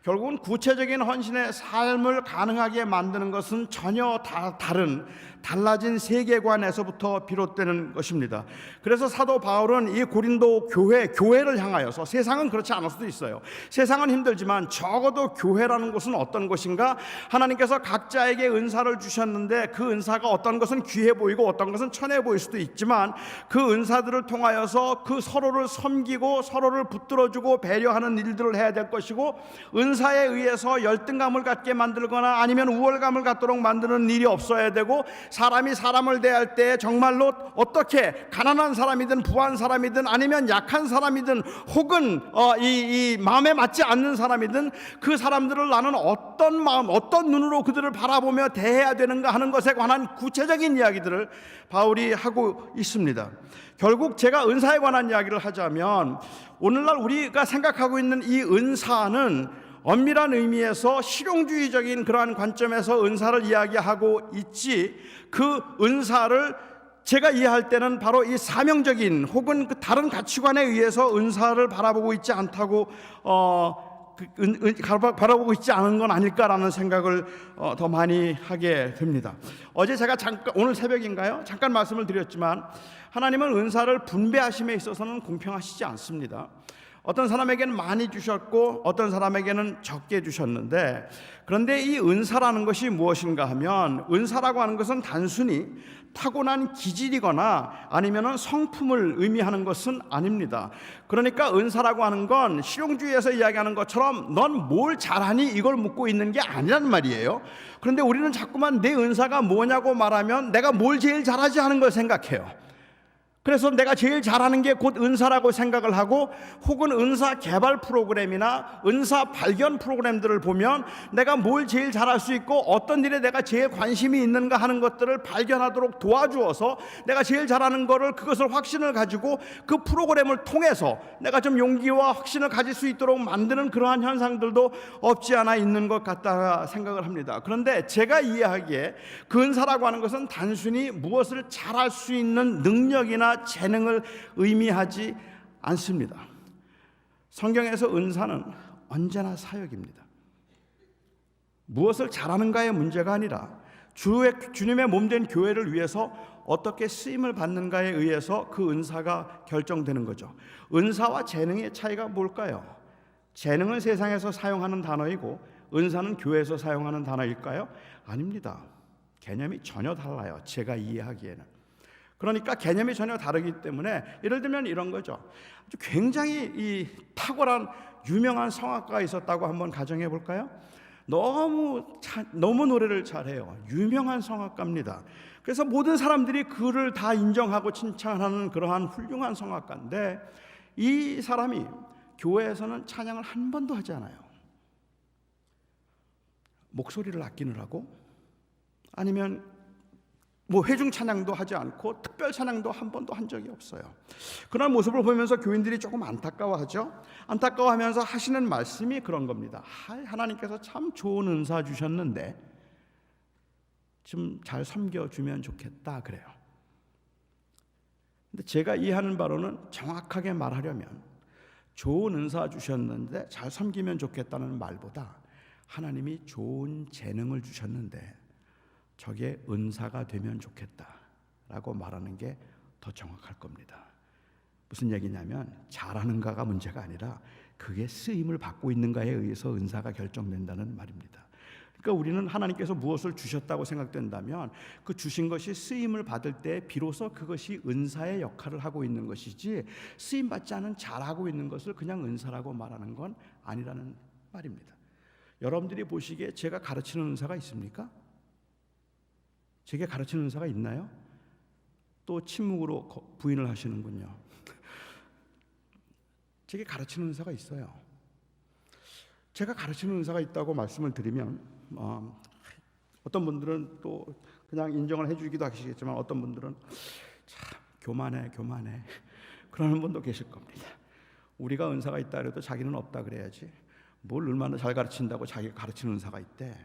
결국은 구체적인 헌신의 삶을 가능하게 만드는 것은 전혀 달라진 세계관에서부터 비롯되는 것입니다. 그래서 사도 바울은 이 고린도 교회를 향하여서, 세상은 그렇지 않을 수도 있어요. 세상은 힘들지만 적어도 교회라는 것은 어떤 것인가? 하나님께서 각자에게 은사를 주셨는데 그 은사가 어떤 것은 귀해 보이고 어떤 것은 천해 보일 수도 있지만 그 은사들을 통하여서 그 서로를 섬기고 서로를 붙들어주고 배려하는 일들을 해야 될 것이고, 은사에 의해서 열등감을 갖게 만들거나 아니면 우월감을 갖도록 만드는 일이 없어야 되고, 사람이 사람을 대할 때 정말로 어떻게 가난한 사람이든 부한 사람이든 아니면 약한 사람이든 혹은 이 마음에 맞지 않는 사람이든 그 사람들을 나는 어떤 마음, 어떤 눈으로 그들을 바라보며 대해야 되는가 하는 것에 관한 구체적인 이야기들을 바울이 하고 있습니다. 결국 제가 은사에 관한 이야기를 하자면, 오늘날 우리가 생각하고 있는 이 은사는 엄밀한 의미에서 실용주의적인 그러한 관점에서 은사를 이야기하고 있지, 그 은사를 제가 이해할 때는 바로 이 사명적인 혹은 그 다른 가치관에 의해서 은사를 바라보고 있지 않다고 바라보고 있지 않은 건 아닐까라는 생각을 더 많이 하게 됩니다. 어제 제가 오늘 새벽인가요? 잠깐 말씀을 드렸지만, 하나님은 은사를 분배하심에 있어서는 공평하시지 않습니다. 어떤 사람에게는 많이 주셨고 어떤 사람에게는 적게 주셨는데, 그런데 이 은사라는 것이 무엇인가 하면, 은사라고 하는 것은 단순히 타고난 기질이거나 아니면은 성품을 의미하는 것은 아닙니다. 그러니까 은사라고 하는 건 실용주의에서 이야기하는 것처럼 넌 뭘 잘하니 이걸 묻고 있는 게 아니란 말이에요. 그런데 우리는 자꾸만 내 은사가 뭐냐고 말하면 내가 뭘 제일 잘하지 하는 걸 생각해요. 그래서 내가 제일 잘하는 게 곧 은사라고 생각을 하고, 혹은 은사 개발 프로그램이나 은사 발견 프로그램들을 보면 내가 뭘 제일 잘할 수 있고 어떤 일에 내가 제일 관심이 있는가 하는 것들을 발견하도록 도와주어서 내가 제일 잘하는 거를, 그것을 확신을 가지고 그 프로그램을 통해서 내가 좀 용기와 확신을 가질 수 있도록 만드는 그러한 현상들도 없지 않아 있는 것 같다 생각을 합니다. 그런데 제가 이해하기에 그 은사라고 하는 것은 단순히 무엇을 잘할 수 있는 능력이나 재능을 의미하지 않습니다. 성경에서 은사는 언제나 사역입니다. 무엇을 잘하는가의 문제가 아니라 주님의 몸된 교회를 위해서 어떻게 쓰임을 받는가에 의해서 그 은사가 결정되는 거죠. 은사와 재능의 차이가 뭘까요? 재능은 세상에서 사용하는 단어이고 은사는 교회에서 사용하는 단어일까요? 아닙니다. 개념이 전혀 달라요. 제가 이해하기에는. 그러니까 개념이 전혀 다르기 때문에, 예를 들면 이런 거죠. 아주 굉장히 이 탁월한 유명한 성악가가 있었다고 한번 가정해 볼까요? 너무 노래를 잘해요. 유명한 성악가입니다. 그래서 모든 사람들이 그를 다 인정하고 칭찬하는 그러한 훌륭한 성악가인데, 이 사람이 교회에서는 찬양을 한 번도 하지 않아요. 목소리를 아끼느라고, 아니면 회중 찬양도 하지 않고 특별 찬양도 한 번도 한 적이 없어요. 그런 모습을 보면서 교인들이 조금 안타까워하죠. 안타까워하면서 하시는 말씀이 그런 겁니다. 하나님께서 참 좋은 은사 주셨는데 좀 잘 섬겨주면 좋겠다 그래요. 근데 제가 이해하는 바로는, 정확하게 말하려면 좋은 은사 주셨는데 잘 섬기면 좋겠다는 말보다 하나님이 좋은 재능을 주셨는데 저게 은사가 되면 좋겠다라고 말하는 게 더 정확할 겁니다. 무슨 얘기냐면, 잘하는가가 문제가 아니라 그게 쓰임을 받고 있는가에 의해서 은사가 결정된다는 말입니다. 그러니까 우리는 하나님께서 무엇을 주셨다고 생각된다면 그 주신 것이 쓰임을 받을 때 비로소 그것이 은사의 역할을 하고 있는 것이지, 쓰임 받지 않은 잘하고 있는 것을 그냥 은사라고 말하는 건 아니라는 말입니다. 여러분들이 보시기에 제가 가르치는 은사가 있습니까? 제게 가르치는 은사가 있나요? 또 침묵으로 부인을 하시는군요. 제게 가르치는 은사가 있어요. 제가 가르치는 은사가 있다고 말씀을 드리면 어떤 분들은 또 그냥 인정을 해주기도 하시겠지만, 어떤 분들은 참 교만해 그러는 분도 계실 겁니다. 우리가 은사가 있다 그래도 자기는 없다 그래야지, 뭘 얼마나 잘 가르친다고 자기가 가르치는 은사가 있대.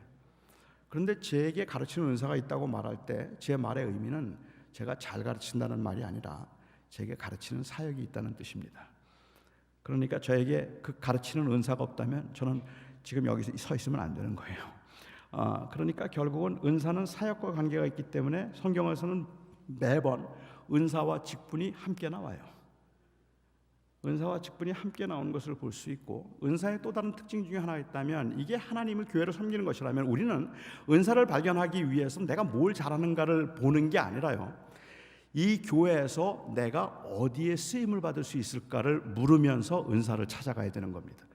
그런데 제게 가르치는 은사가 있다고 말할 때 제 말의 의미는 제가 잘 가르친다는 말이 아니라 제게 가르치는 사역이 있다는 뜻입니다. 그러니까 저에게 그 가르치는 은사가 없다면 저는 지금 여기서 서 있으면 안 되는 거예요. 그러니까 결국은 은사는 사역과 관계가 있기 때문에 성경에서는 매번 은사와 직분이 함께 나와요. 은사와 직분이 함께 나오는 것을 볼 수 있고, 은사의 또 다른 특징 중에 하나가 있다면 이게 하나님을 교회를 섬기는 것이라면 우리는 은사를 발견하기 위해서 내가 뭘 잘하는가를 보는 게 아니라요, 이 교회에서 내가 어디에 쓰임을 받을 수 있을까를 물으면서 은사를 찾아가야 되는 겁니다.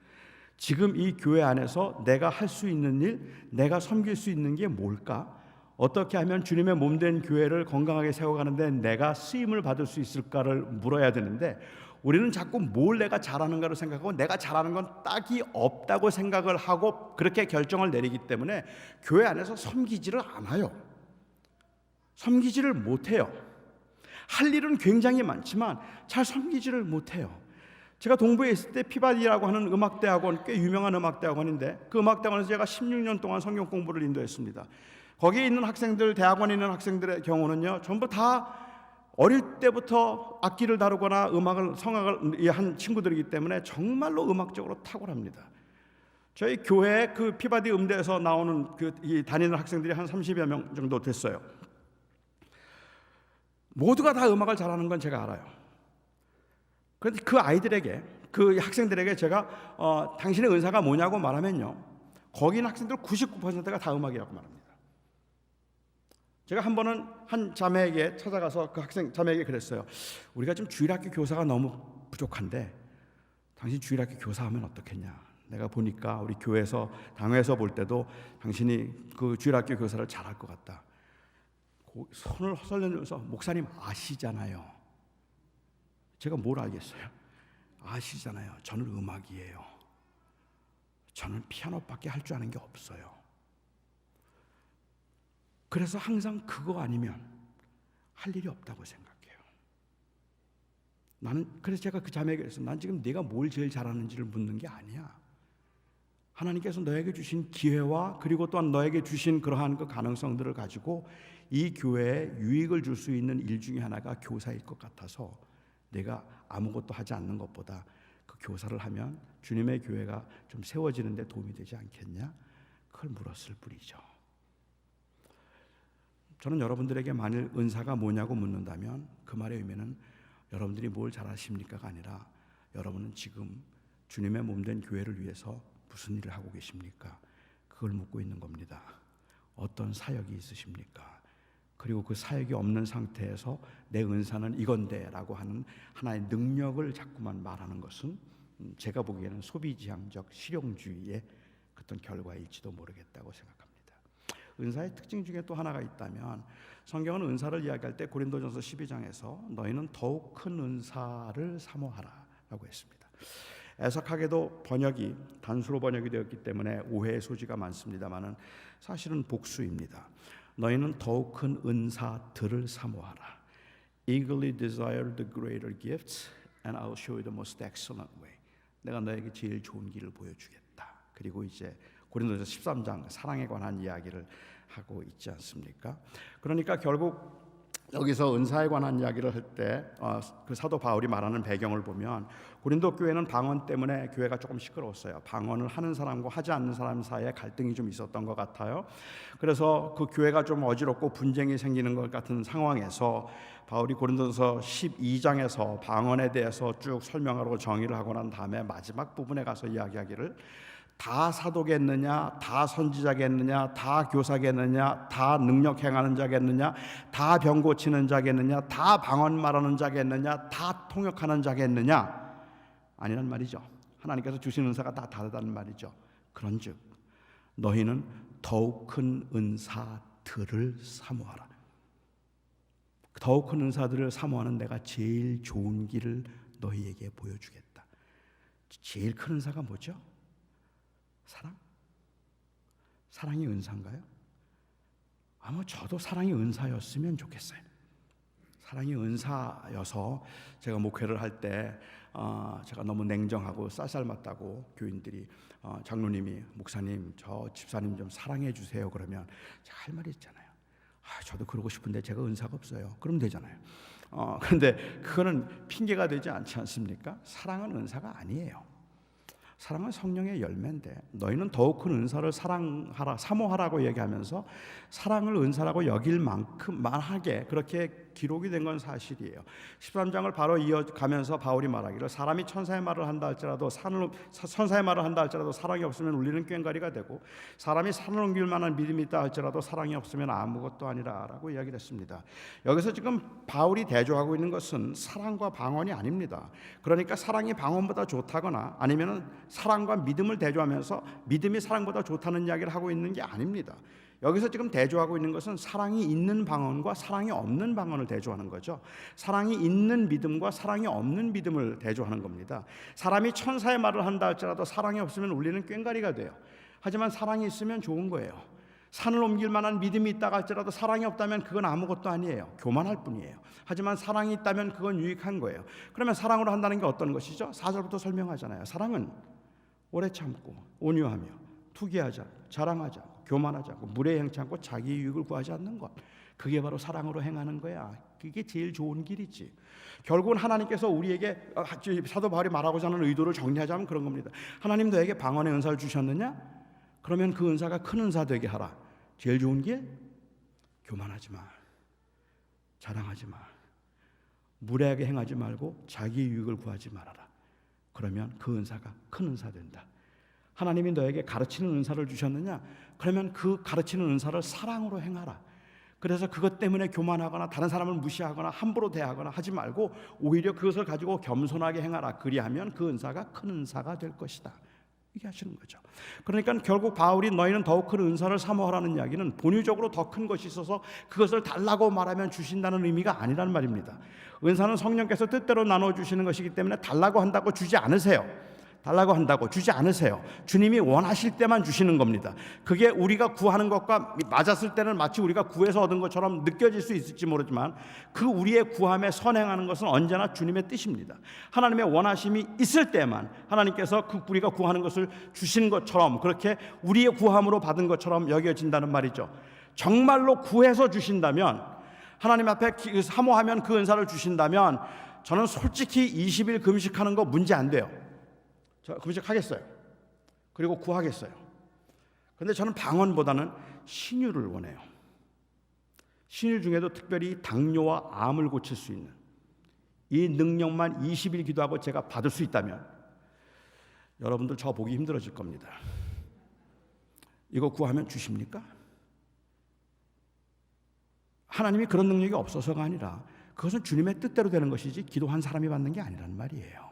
지금 이 교회 안에서 내가 할 수 있는 일, 내가 섬길 수 있는 게 뭘까? 어떻게 하면 주님의 몸된 교회를 건강하게 세워가는데 내가 쓰임을 받을 수 있을까를 물어야 되는데, 우리는 자꾸 뭘 내가 잘하는가를 생각하고 내가 잘하는 건 딱히 없다고 생각을 하고 그렇게 결정을 내리기 때문에 교회 안에서 섬기지를 않아요. 섬기지를 못해요. 할 일은 굉장히 많지만 잘 섬기지를 못해요. 제가 동부에 있을 때 피바디라고 하는 음악대학원, 꽤 유명한 음악대학원인데, 그 음악대학원에서 제가 16년 동안 성경 공부를 인도했습니다. 거기에 있는 학생들, 대학원에 있는 학생들의 경우는요, 전부 다 어릴 때부터 악기를 다루거나 성악을 한 친구들이기 때문에 정말로 음악적으로 탁월합니다. 저희 교회 그 피바디 음대에서 나오는 다니는 학생들이 한 30여 명 정도 됐어요. 모두가 다 음악을 잘하는 건 제가 알아요. 그런데 그 아이들에게, 그 학생들에게 제가 당신의 은사가 뭐냐고 말하면요, 거기 있는 학생들 99%가 다 음악이라고 말합니다. 제가 한 번은 한 자매에게 찾아가서 그 학생 자매에게 그랬어요. 우리가 지금 주일학교 교사가 너무 부족한데 당신 주일학교 교사하면 어떻겠냐. 내가 보니까 우리 교회에서 당회에서 볼 때도 당신이 그 주일학교 교사를 잘할 것 같다. 손을 허설려면서 목사님 아시잖아요. 제가 뭘 알겠어요? 아시잖아요. 저는 음악이에요. 저는 피아노밖에 할 줄 아는 게 없어요. 그래서 항상 그거 아니면 할 일이 없다고 생각해요. 그래서 제가 그 자매에게 그랬어요. 난 지금 네가 뭘 제일 잘하는지를 묻는 게 아니야. 하나님께서 너에게 주신 기회와 그리고 또한 너에게 주신 그러한 그 가능성들을 가지고 이 교회에 유익을 줄 수 있는 일 중에 하나가 교사일 것 같아서 내가 아무것도 하지 않는 것보다 그 교사를 하면 주님의 교회가 좀 세워지는 데 도움이 되지 않겠냐? 그걸 물었을 뿐이죠. 저는 여러분들에게 만일 은사가 뭐냐고 묻는다면 그 말의 의미는 여러분들이 뭘 잘하십니까가 아니라 여러분은 지금 주님의 몸된 교회를 위해서 무슨 일을 하고 계십니까? 그걸 묻고 있는 겁니다. 어떤 사역이 있으십니까? 그리고 그 사역이 없는 상태에서 내 은사는 이건데 라고 하는 하나의 능력을 자꾸만 말하는 것은 제가 보기에는 소비지향적 실용주의의 어떤 결과일지도 모르겠다고 생각합니다. 은사의 특징 중에 또 하나가 있다면, 성경은 은사를 이야기할 때 고린도전서 12장에서 너희는 더욱 큰 은사를 사모하라 라고 했습니다. 애석하게도 번역이 단수로 번역이 되었기 때문에 오해의 소지가 많습니다만은 사실은 복수입니다. 너희는 더욱 큰 은사들을 사모하라. Eagerly desire the greater gifts and I'll show you the most excellent way. 내가 너에게 제일 좋은 길을 보여주겠다. 그리고 이제 고린도서 13장 사랑에 관한 이야기를 하고 있지 않습니까? 그러니까 결국 여기서 은사에 관한 이야기를 할 때 그 사도 바울이 말하는 배경을 보면 고린도 교회는 방언 때문에 교회가 조금 시끄러웠어요. 방언을 하는 사람과 하지 않는 사람 사이에 갈등이 좀 있었던 것 같아요. 그래서 그 교회가 좀 어지럽고 분쟁이 생기는 것 같은 상황에서 바울이 고린도서 12장에서 방언에 대해서 쭉 설명하고 정의를 하고 난 다음에 마지막 부분에 가서 이야기하기를 다 사도겠느냐, 다 선지자겠느냐, 다 교사겠느냐, 다 능력 행하는 자겠느냐, 다 병 고치는 자겠느냐, 다 방언 말하는 자겠느냐, 다 통역하는 자겠느냐? 아니란 말이죠. 하나님께서 주신 은사가 다 다르다는 말이죠. 그런즉 너희는 더욱 큰 은사들을 사모하라. 더욱 큰 은사들을 사모하는 내가 제일 좋은 길을 너희에게 보여주겠다. 제일 큰 은사가 뭐죠? 사랑? 사랑이 은사인가요? 아마 저도 사랑이 은사였으면 좋겠어요. 사랑이 은사여서 제가 목회를 할 때 제가 너무 냉정하고 쌀쌀맞다고 교인들이 장로님이 목사님 저 집사님 좀 사랑해 주세요 그러면 제가 할 말이 있잖아요. 저도 그러고 싶은데 제가 은사가 없어요. 그러면 되잖아요. 그런데 그거는 핑계가 되지 않지 않습니까? 사랑은 은사가 아니에요. 사랑은 성령의 열매인데 너희는 더욱 큰 은사를 사모하라고 얘기하면서 사랑을 은사라고 여길 만하게 그렇게 기록이 된 건 사실이에요. 13장을 바로 이어가면서 바울이 말하기를 사람이 천사의 말을 한다 할지라도 천사의 말을 한다 할지라도 사랑이 없으면 울리는 꽹과리가 되고 사람이 산을 옮길 만한 믿음이 있다 할지라도 사랑이 없으면 아무것도 아니라 라고 이야기를 했습니다. 여기서 지금 바울이 대조하고 있는 것은 사랑과 방언이 아닙니다. 그러니까 사랑이 방언보다 좋다거나 아니면 사랑과 믿음을 대조하면서 믿음이 사랑보다 좋다는 이야기를 하고 있는 게 아닙니다. 여기서 지금 대조하고 있는 것은 사랑이 있는 방언과 사랑이 없는 방언을 대조하는 거죠. 사랑이 있는 믿음과 사랑이 없는 믿음을 대조하는 겁니다. 사람이 천사의 말을 한다 할지라도 사랑이 없으면 울리는 꽹과리가 돼요. 하지만 사랑이 있으면 좋은 거예요. 산을 옮길 만한 믿음이 있다 할지라도 사랑이 없다면 그건 아무것도 아니에요. 교만할 뿐이에요. 하지만 사랑이 있다면 그건 유익한 거예요. 그러면 사랑으로 한다는 게 어떤 것이죠? 4절부터 설명하잖아요. 사랑은 오래 참고 온유하며 투기하지 않고 자랑하지 않고 교만하지 않고 물에 행치 않고 자기 유익을 구하지 않는 것, 그게 바로 사랑으로 행하는 거야. 그게 제일 좋은 길이지. 결국은 하나님께서 우리에게 사도 바울이 말하고자 하는 의도를 정리하자면 그런 겁니다. 하나님 너에게 방언의 은사를 주셨느냐? 그러면 그 은사가 큰 은사 되게 하라. 제일 좋은 길? 교만하지 마, 자랑하지 마, 무례하게 행하지 말고 자기 유익을 구하지 말아라. 그러면 그 은사가 큰 은사 된다. 하나님이 너에게 가르치는 은사를 주셨느냐? 그러면 그 가르치는 은사를 사랑으로 행하라. 그래서 그것 때문에 교만하거나 다른 사람을 무시하거나 함부로 대하거나 하지 말고 오히려 그것을 가지고 겸손하게 행하라. 그리하면 그 은사가 큰 은사가 될 것이다. 이게 하시는 거죠. 그러니까 결국 바울이 너희는 더욱 큰 은사를 사모하라는 이야기는 본유적으로 더 큰 것이 있어서 그것을 달라고 말하면 주신다는 의미가 아니란 말입니다. 은사는 성령께서 뜻대로 나눠주시는 것이기 때문에 달라고 한다고 주지 않으세요. 달라고 한다고 주지 않으세요. 주님이 원하실 때만 주시는 겁니다. 그게 우리가 구하는 것과 맞았을 때는 마치 우리가 구해서 얻은 것처럼 느껴질 수 있을지 모르지만 그 우리의 구함에 선행하는 것은 언제나 주님의 뜻입니다. 하나님의 원하심이 있을 때만 하나님께서 그 우리가 구하는 것을 주신 것처럼 그렇게 우리의 구함으로 받은 것처럼 여겨진다는 말이죠. 정말로 구해서 주신다면 하나님 앞에 사모하면 그 은사를 주신다면 저는 솔직히 20일 금식하는 거 문제 안 돼요. 저 금식하겠어요. 그리고 구하겠어요. 그런데 저는 방언보다는 신유를 원해요. 신유 중에도 특별히 당뇨와 암을 고칠 수 있는 이 능력만 20일 기도하고 제가 받을 수 있다면 여러분들 저 보기 힘들어질 겁니다. 이거 구하면 주십니까? 하나님이 그런 능력이 없어서가 아니라 그것은 주님의 뜻대로 되는 것이지 기도한 사람이 받는 게 아니란 말이에요.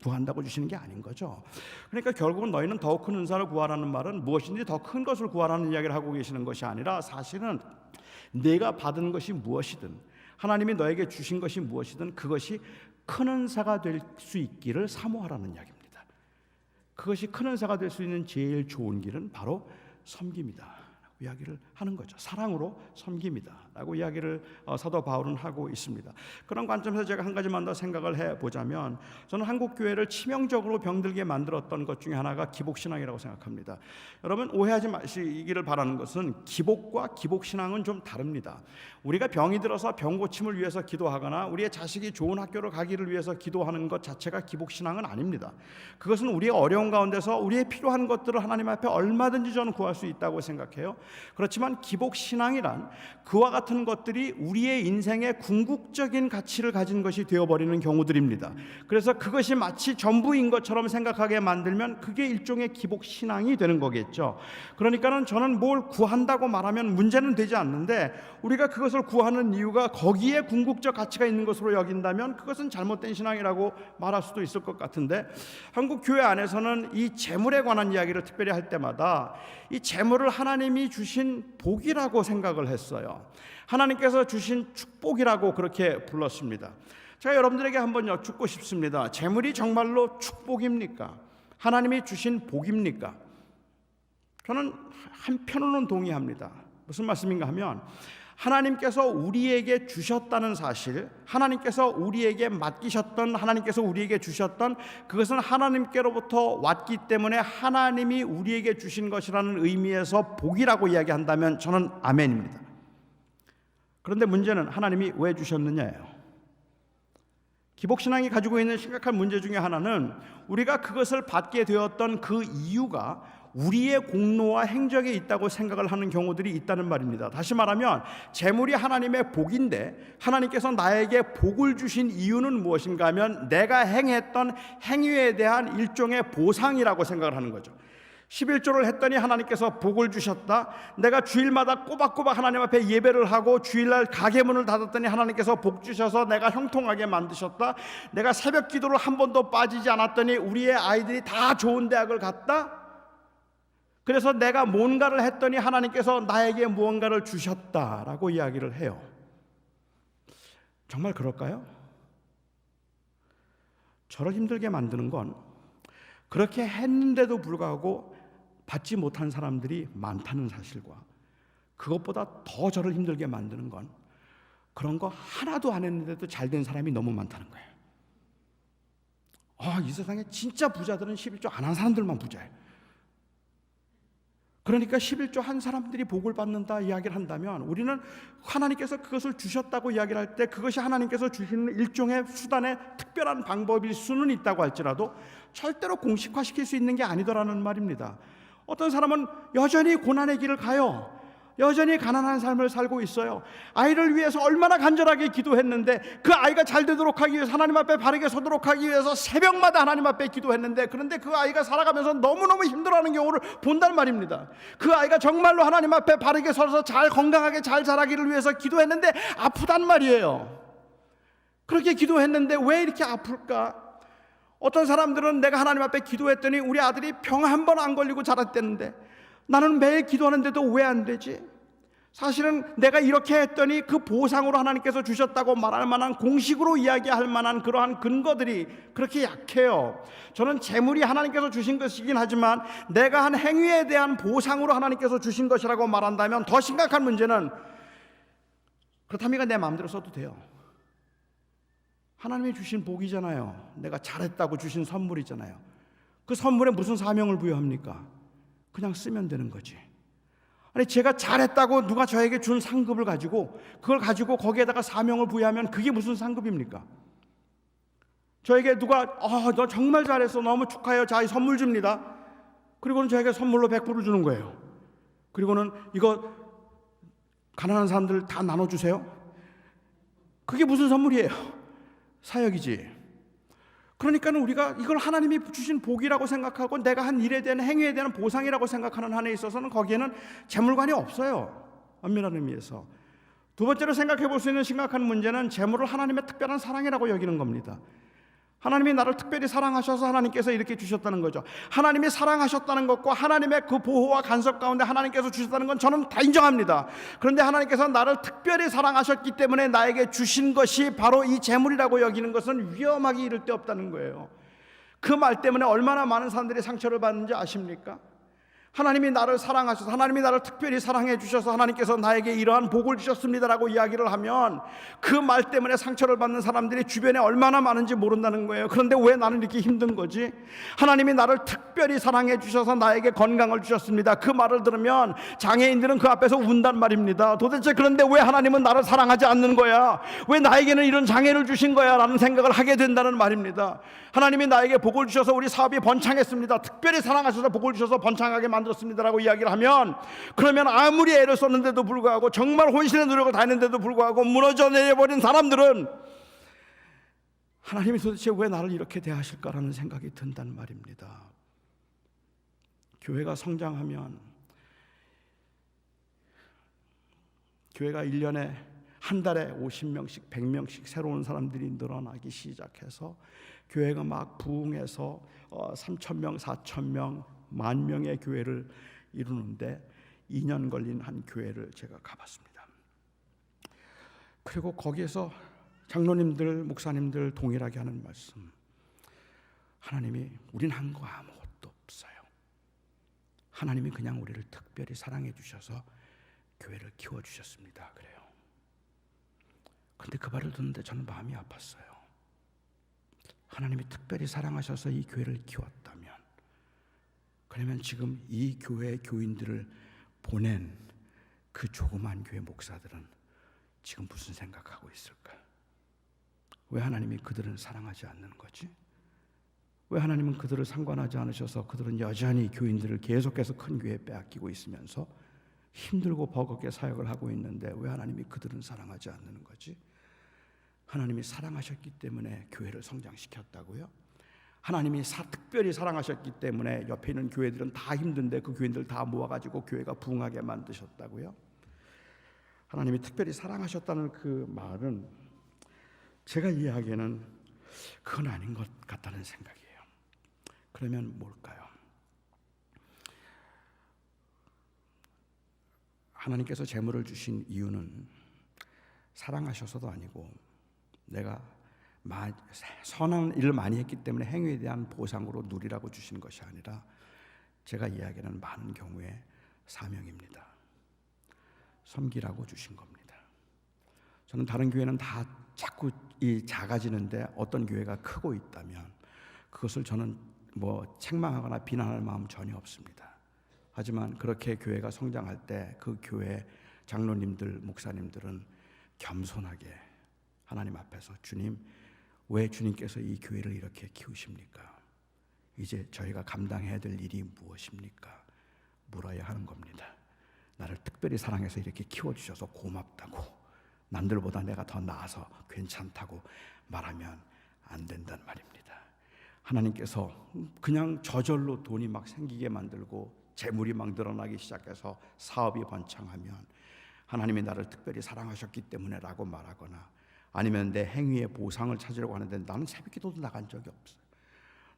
구한다고 주시는 게 아닌 거죠. 그러니까 결국은 너희는 더욱 큰 은사를 구하라는 말은 무엇인지 더 큰 것을 구하라는 이야기를 하고 계시는 것이 아니라 사실은 내가 받은 것이 무엇이든 하나님이 너에게 주신 것이 무엇이든 그것이 큰 은사가 될 수 있기를 사모하라는 이야기입니다. 그것이 큰 은사가 될 수 있는 제일 좋은 길은 바로 섬깁니다. 이야기를 하는 거죠. 사랑으로 섬깁니다 라고 이야기를 사도 바울은 하고 있습니다. 그런 관점에서 제가 한 가지만 더 생각을 해보자면 저는 한국 교회를 치명적으로 병들게 만들었던 것 중에 하나가 기복신앙이라고 생각합니다. 여러분 오해하지 마시기를 바라는 것은 기복과 기복신앙은 좀 다릅니다. 우리가 병이 들어서 병 고침을 위해서 기도하거나 우리의 자식이 좋은 학교를 가기를 위해서 기도하는 것 자체가 기복신앙은 아닙니다. 그것은 우리의 어려운 가운데서 우리의 필요한 것들을 하나님 앞에 얼마든지 저는 구할 수 있다고 생각해요. 그렇지만 기복신앙이란 그와 같은 것들이 우리의 인생의 궁극적인 가치를 가진 것이 되어버리는 경우들입니다. 그래서 그것이 마치 전부인 것처럼 생각하게 만들면 그게 일종의 기복신앙이 되는 거겠죠. 그러니까는 저는 뭘 구한다고 말하면 문제는 되지 않는데 우리가 그것을 구하는 이유가 거기에 궁극적 가치가 있는 것으로 여긴다면 그것은 잘못된 신앙이라고 말할 수도 있을 것 같은데 한국 교회 안에서는 이 재물에 관한 이야기를 특별히 할 때마다 이 재물을 하나님이 주신 복이라고 생각을 했어요. 하나님께서 주신 축복이라고 그렇게 불렀습니다. 제가 여러분들에게 한번 여쭙고 싶습니다. 재물이 정말로 축복입니까? 하나님이 주신 복입니까? 저는 한편으로는 동의합니다. 무슨 말씀인가 하면 하나님께서 우리에게 주셨다는 사실, 하나님께서 우리에게 맡기셨던, 하나님께서 우리에게 주셨던 그것은 하나님께로부터 왔기 때문에 하나님이 우리에게 주신 것이라는 의미에서 복이라고 이야기한다면 저는 아멘입니다. 그런데 문제는 하나님이 왜 주셨느냐예요. 기복신앙이 가지고 있는 심각한 문제 중에 하나는 우리가 그것을 받게 되었던 그 이유가 우리의 공로와 행적에 있다고 생각을 하는 경우들이 있다는 말입니다. 다시 말하면 재물이 하나님의 복인데 하나님께서 나에게 복을 주신 이유는 무엇인가 하면 내가 행했던 행위에 대한 일종의 보상이라고 생각을 하는 거죠. 11조를 했더니 하나님께서 복을 주셨다. 내가 주일마다 꼬박꼬박 하나님 앞에 예배를 하고 주일날 가게문을 닫았더니 하나님께서 복 주셔서 내가 형통하게 만드셨다. 내가 새벽 기도를 한 번도 빠지지 않았더니 우리의 아이들이 다 좋은 대학을 갔다. 그래서 내가 뭔가를 했더니 하나님께서 나에게 무언가를 주셨다라고 이야기를 해요. 정말 그럴까요? 저를 힘들게 만드는 건 그렇게 했는데도 불구하고 받지 못한 사람들이 많다는 사실과 그것보다 더 저를 힘들게 만드는 건 그런 거 하나도 안 했는데도 잘 된 사람이 너무 많다는 거예요. 이 세상에 진짜 부자들은 11조 안 한 사람들만 부자예요. 그러니까 11조 한 사람들이 복을 받는다 이야기를 한다면 우리는 하나님께서 그것을 주셨다고 이야기를 할 때 그것이 하나님께서 주시는 일종의 수단의 특별한 방법일 수는 있다고 할지라도 절대로 공식화시킬 수 있는 게 아니더라는 말입니다. 어떤 사람은 여전히 고난의 길을 가요. 여전히 가난한 삶을 살고 있어요. 아이를 위해서 얼마나 간절하게 기도했는데 그 아이가 잘 되도록 하기 위해서 하나님 앞에 바르게 서도록 하기 위해서 새벽마다 하나님 앞에 기도했는데 그런데 그 아이가 살아가면서 너무너무 힘들어하는 경우를 본단 말입니다. 그 아이가 정말로 하나님 앞에 바르게 서서 잘 건강하게 잘 자라기를 위해서 기도했는데 아프단 말이에요. 그렇게 기도했는데 왜 이렇게 아플까? 어떤 사람들은 내가 하나님 앞에 기도했더니 우리 아들이 병 한 번 안 걸리고 자랐댔는데 나는 매일 기도하는데도 왜 안 되지? 사실은 내가 이렇게 했더니 그 보상으로 하나님께서 주셨다고 말할 만한 공식으로 이야기할 만한 그러한 근거들이 그렇게 약해요. 저는 재물이 하나님께서 주신 것이긴 하지만 내가 한 행위에 대한 보상으로 하나님께서 주신 것이라고 말한다면 더 심각한 문제는 그렇다면 이거 내 마음대로 써도 돼요. 하나님이 주신 복이잖아요. 내가 잘했다고 주신 선물이잖아요. 그 선물에 무슨 사명을 부여합니까? 그냥 쓰면 되는 거지. 아니 제가 잘했다고 누가 저에게 준 상급을 가지고 그걸 가지고 거기에다가 사명을 부여하면 그게 무슨 상급입니까? 저에게 누가 너 정말 잘했어 너무 축하해요 자 이 선물 줍니다. 그리고는 저에게 선물로 100불을 주는 거예요. 그리고는 이거 가난한 사람들 다 나눠주세요. 그게 무슨 선물이에요? 사역이지. 그러니까는 우리가 이걸 하나님이 주신 복이라고 생각하고 내가 한 일에 대한 행위에 대한 보상이라고 생각하는 한에 있어서는 거기에는 재물관이 없어요. 엄밀한 의미에서. 두 번째로 생각해 볼 수 있는 심각한 문제는 재물을 하나님의 특별한 사랑이라고 여기는 겁니다. 하나님이 나를 특별히 사랑하셔서 하나님께서 이렇게 주셨다는 거죠. 하나님이 사랑하셨다는 것과 하나님의 그 보호와 간섭 가운데 하나님께서 주셨다는 건 저는 다 인정합니다. 그런데 하나님께서 나를 특별히 사랑하셨기 때문에 나에게 주신 것이 바로 이 재물이라고 여기는 것은 위험하기 이를 데 없다는 거예요. 그 말 때문에 얼마나 많은 사람들이 상처를 받는지 아십니까? 하나님이 나를 사랑하셔서 하나님이 나를 특별히 사랑해 주셔서 하나님께서 나에게 이러한 복을 주셨습니다라고 이야기를 하면 그 말 때문에 상처를 받는 사람들이 주변에 얼마나 많은지 모른다는 거예요. 그런데 왜 나는 이렇게 힘든 거지? 하나님이 나를 특별히 사랑해 주셔서 나에게 건강을 주셨습니다. 그 말을 들으면 장애인들은 그 앞에서 운단 말입니다. 도대체 그런데 왜 하나님은 나를 사랑하지 않는 거야? 왜 나에게는 이런 장애를 주신 거야? 라는 생각을 하게 된다는 말입니다. 하나님이 나에게 복을 주셔서 우리 사업이 번창했습니다. 특별히 사랑하셔서 복을 주셔서 번창하게 만들었습니다라고 이야기를 하면 그러면 아무리 애를 썼는데도 불구하고 정말 혼신의 노력을 다했는데도 불구하고 무너져 내려버린 사람들은 하나님이 도대체 왜 나를 이렇게 대하실까라는 생각이 든단 말입니다. 교회가 성장하면 교회가 1년에 한 달에 50명씩 100명씩 새로운 사람들이 늘어나기 시작해서 교회가 막 부흥해서 3,000명, 4,000명, 10,000명의 교회를 이루는데 2년 걸린 한 교회를 제가 가봤습니다. 그리고 거기에서 장로님들, 목사님들 동일하게 하는 말씀, 하나님이 우린 한 거 아무것도 없어요. 하나님이 그냥 우리를 특별히 사랑해 주셔서 교회를 키워주셨습니다. 그래요. 그런데 그 말을 듣는데 저는 마음이 아팠어요. 하나님이 특별히 사랑하셔서 이 교회를 키웠다면 그러면 지금 이 교회 교인들을 보낸 그 조그만 교회 목사들은 지금 무슨 생각하고 있을까요? 왜 하나님이 그들을 사랑하지 않는 거지? 왜 하나님은 그들을 상관하지 않으셔서 그들은 여전히 교인들을 계속해서 큰 교회에 빼앗기고 있으면서 힘들고 버겁게 사역을 하고 있는데 왜 하나님이 그들은 사랑하지 않는 거지? 하나님이 사랑하셨기 때문에 교회를 성장시켰다고요? 하나님이 특별히 사랑하셨기 때문에 옆에 있는 교회들은 다 힘든데 그 교인들 다 모아가지고 교회가 부흥하게 만드셨다고요? 하나님이 특별히 사랑하셨다는 그 말은 제가 이해하기에는 그건 아닌 것 같다는 생각이에요. 그러면 뭘까요? 하나님께서 재물을 주신 이유는 사랑하셔서도 아니고 내가 선한 일을 많이 했기 때문에 행위에 대한 보상으로 누리라고 주신 것이 아니라 제가 이야기하는 많은 경우에 사명입니다. 섬기라고 주신 겁니다. 저는 다른 교회는 다 자꾸 작아지는데 어떤 교회가 크고 있다면 그것을 저는 책망하거나 비난할 마음 전혀 없습니다. 하지만 그렇게 교회가 성장할 때 그 교회 장로님들, 목사님들은 겸손하게 하나님 앞에서 주님, 왜 주님께서 이 교회를 이렇게 키우십니까? 이제 저희가 감당해야 될 일이 무엇입니까? 물어야 하는 겁니다. 나를 특별히 사랑해서 이렇게 키워주셔서 고맙다고, 남들보다 내가 더 나아서 괜찮다고 말하면 안 된단 말입니다. 하나님께서 그냥 저절로 돈이 막 생기게 만들고 재물이 막 늘어나기 시작해서 사업이 번창하면 하나님이 나를 특별히 사랑하셨기 때문에 라고 말하거나 아니면 내 행위의 보상을 찾으려고 하는데 나는 새벽기도도 나간 적이 없어요.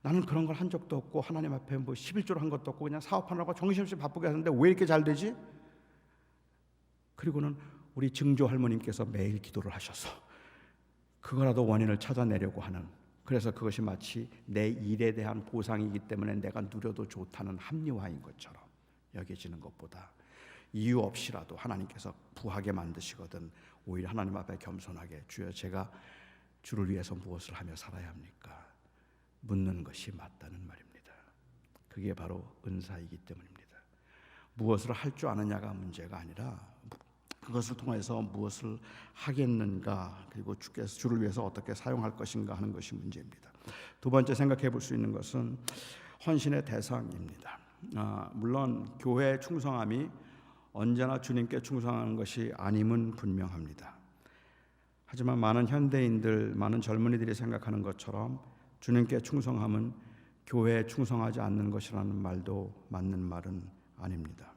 나는 그런 걸 한 적도 없고 하나님 앞에 11조를 한 것도 없고 그냥 사업하느라고 정신없이 바쁘게 하는데 왜 이렇게 잘 되지? 그리고는 우리 증조 할머님께서 매일 기도를 하셔서 그거라도 원인을 찾아내려고 하는, 그래서 그것이 마치 내 일에 대한 보상이기 때문에 내가 누려도 좋다는 합리화인 것처럼 여겨지는 것보다 이유 없이라도 하나님께서 부하게 만드시거든 오히려 하나님 앞에 겸손하게 주여 제가 주를 위해서 무엇을 하며 살아야 합니까? 묻는 것이 맞다는 말입니다. 그게 바로 은사이기 때문입니다. 무엇을 할 줄 아느냐가 문제가 아니라 그것을 통해서 무엇을 하겠는가, 그리고 주께서 주를 위해서 어떻게 사용할 것인가 하는 것이 문제입니다. 두 번째 생각해 볼 수 있는 것은 헌신의 대상입니다. 물론 교회의 충성함이 언제나 주님께 충성하는 것이 아님은 분명합니다. 하지만 많은 현대인들, 많은 젊은이들이 생각하는 것처럼 주님께 충성함은 교회에 충성하지 않는 것이라는 말도 맞는 말은 아닙니다.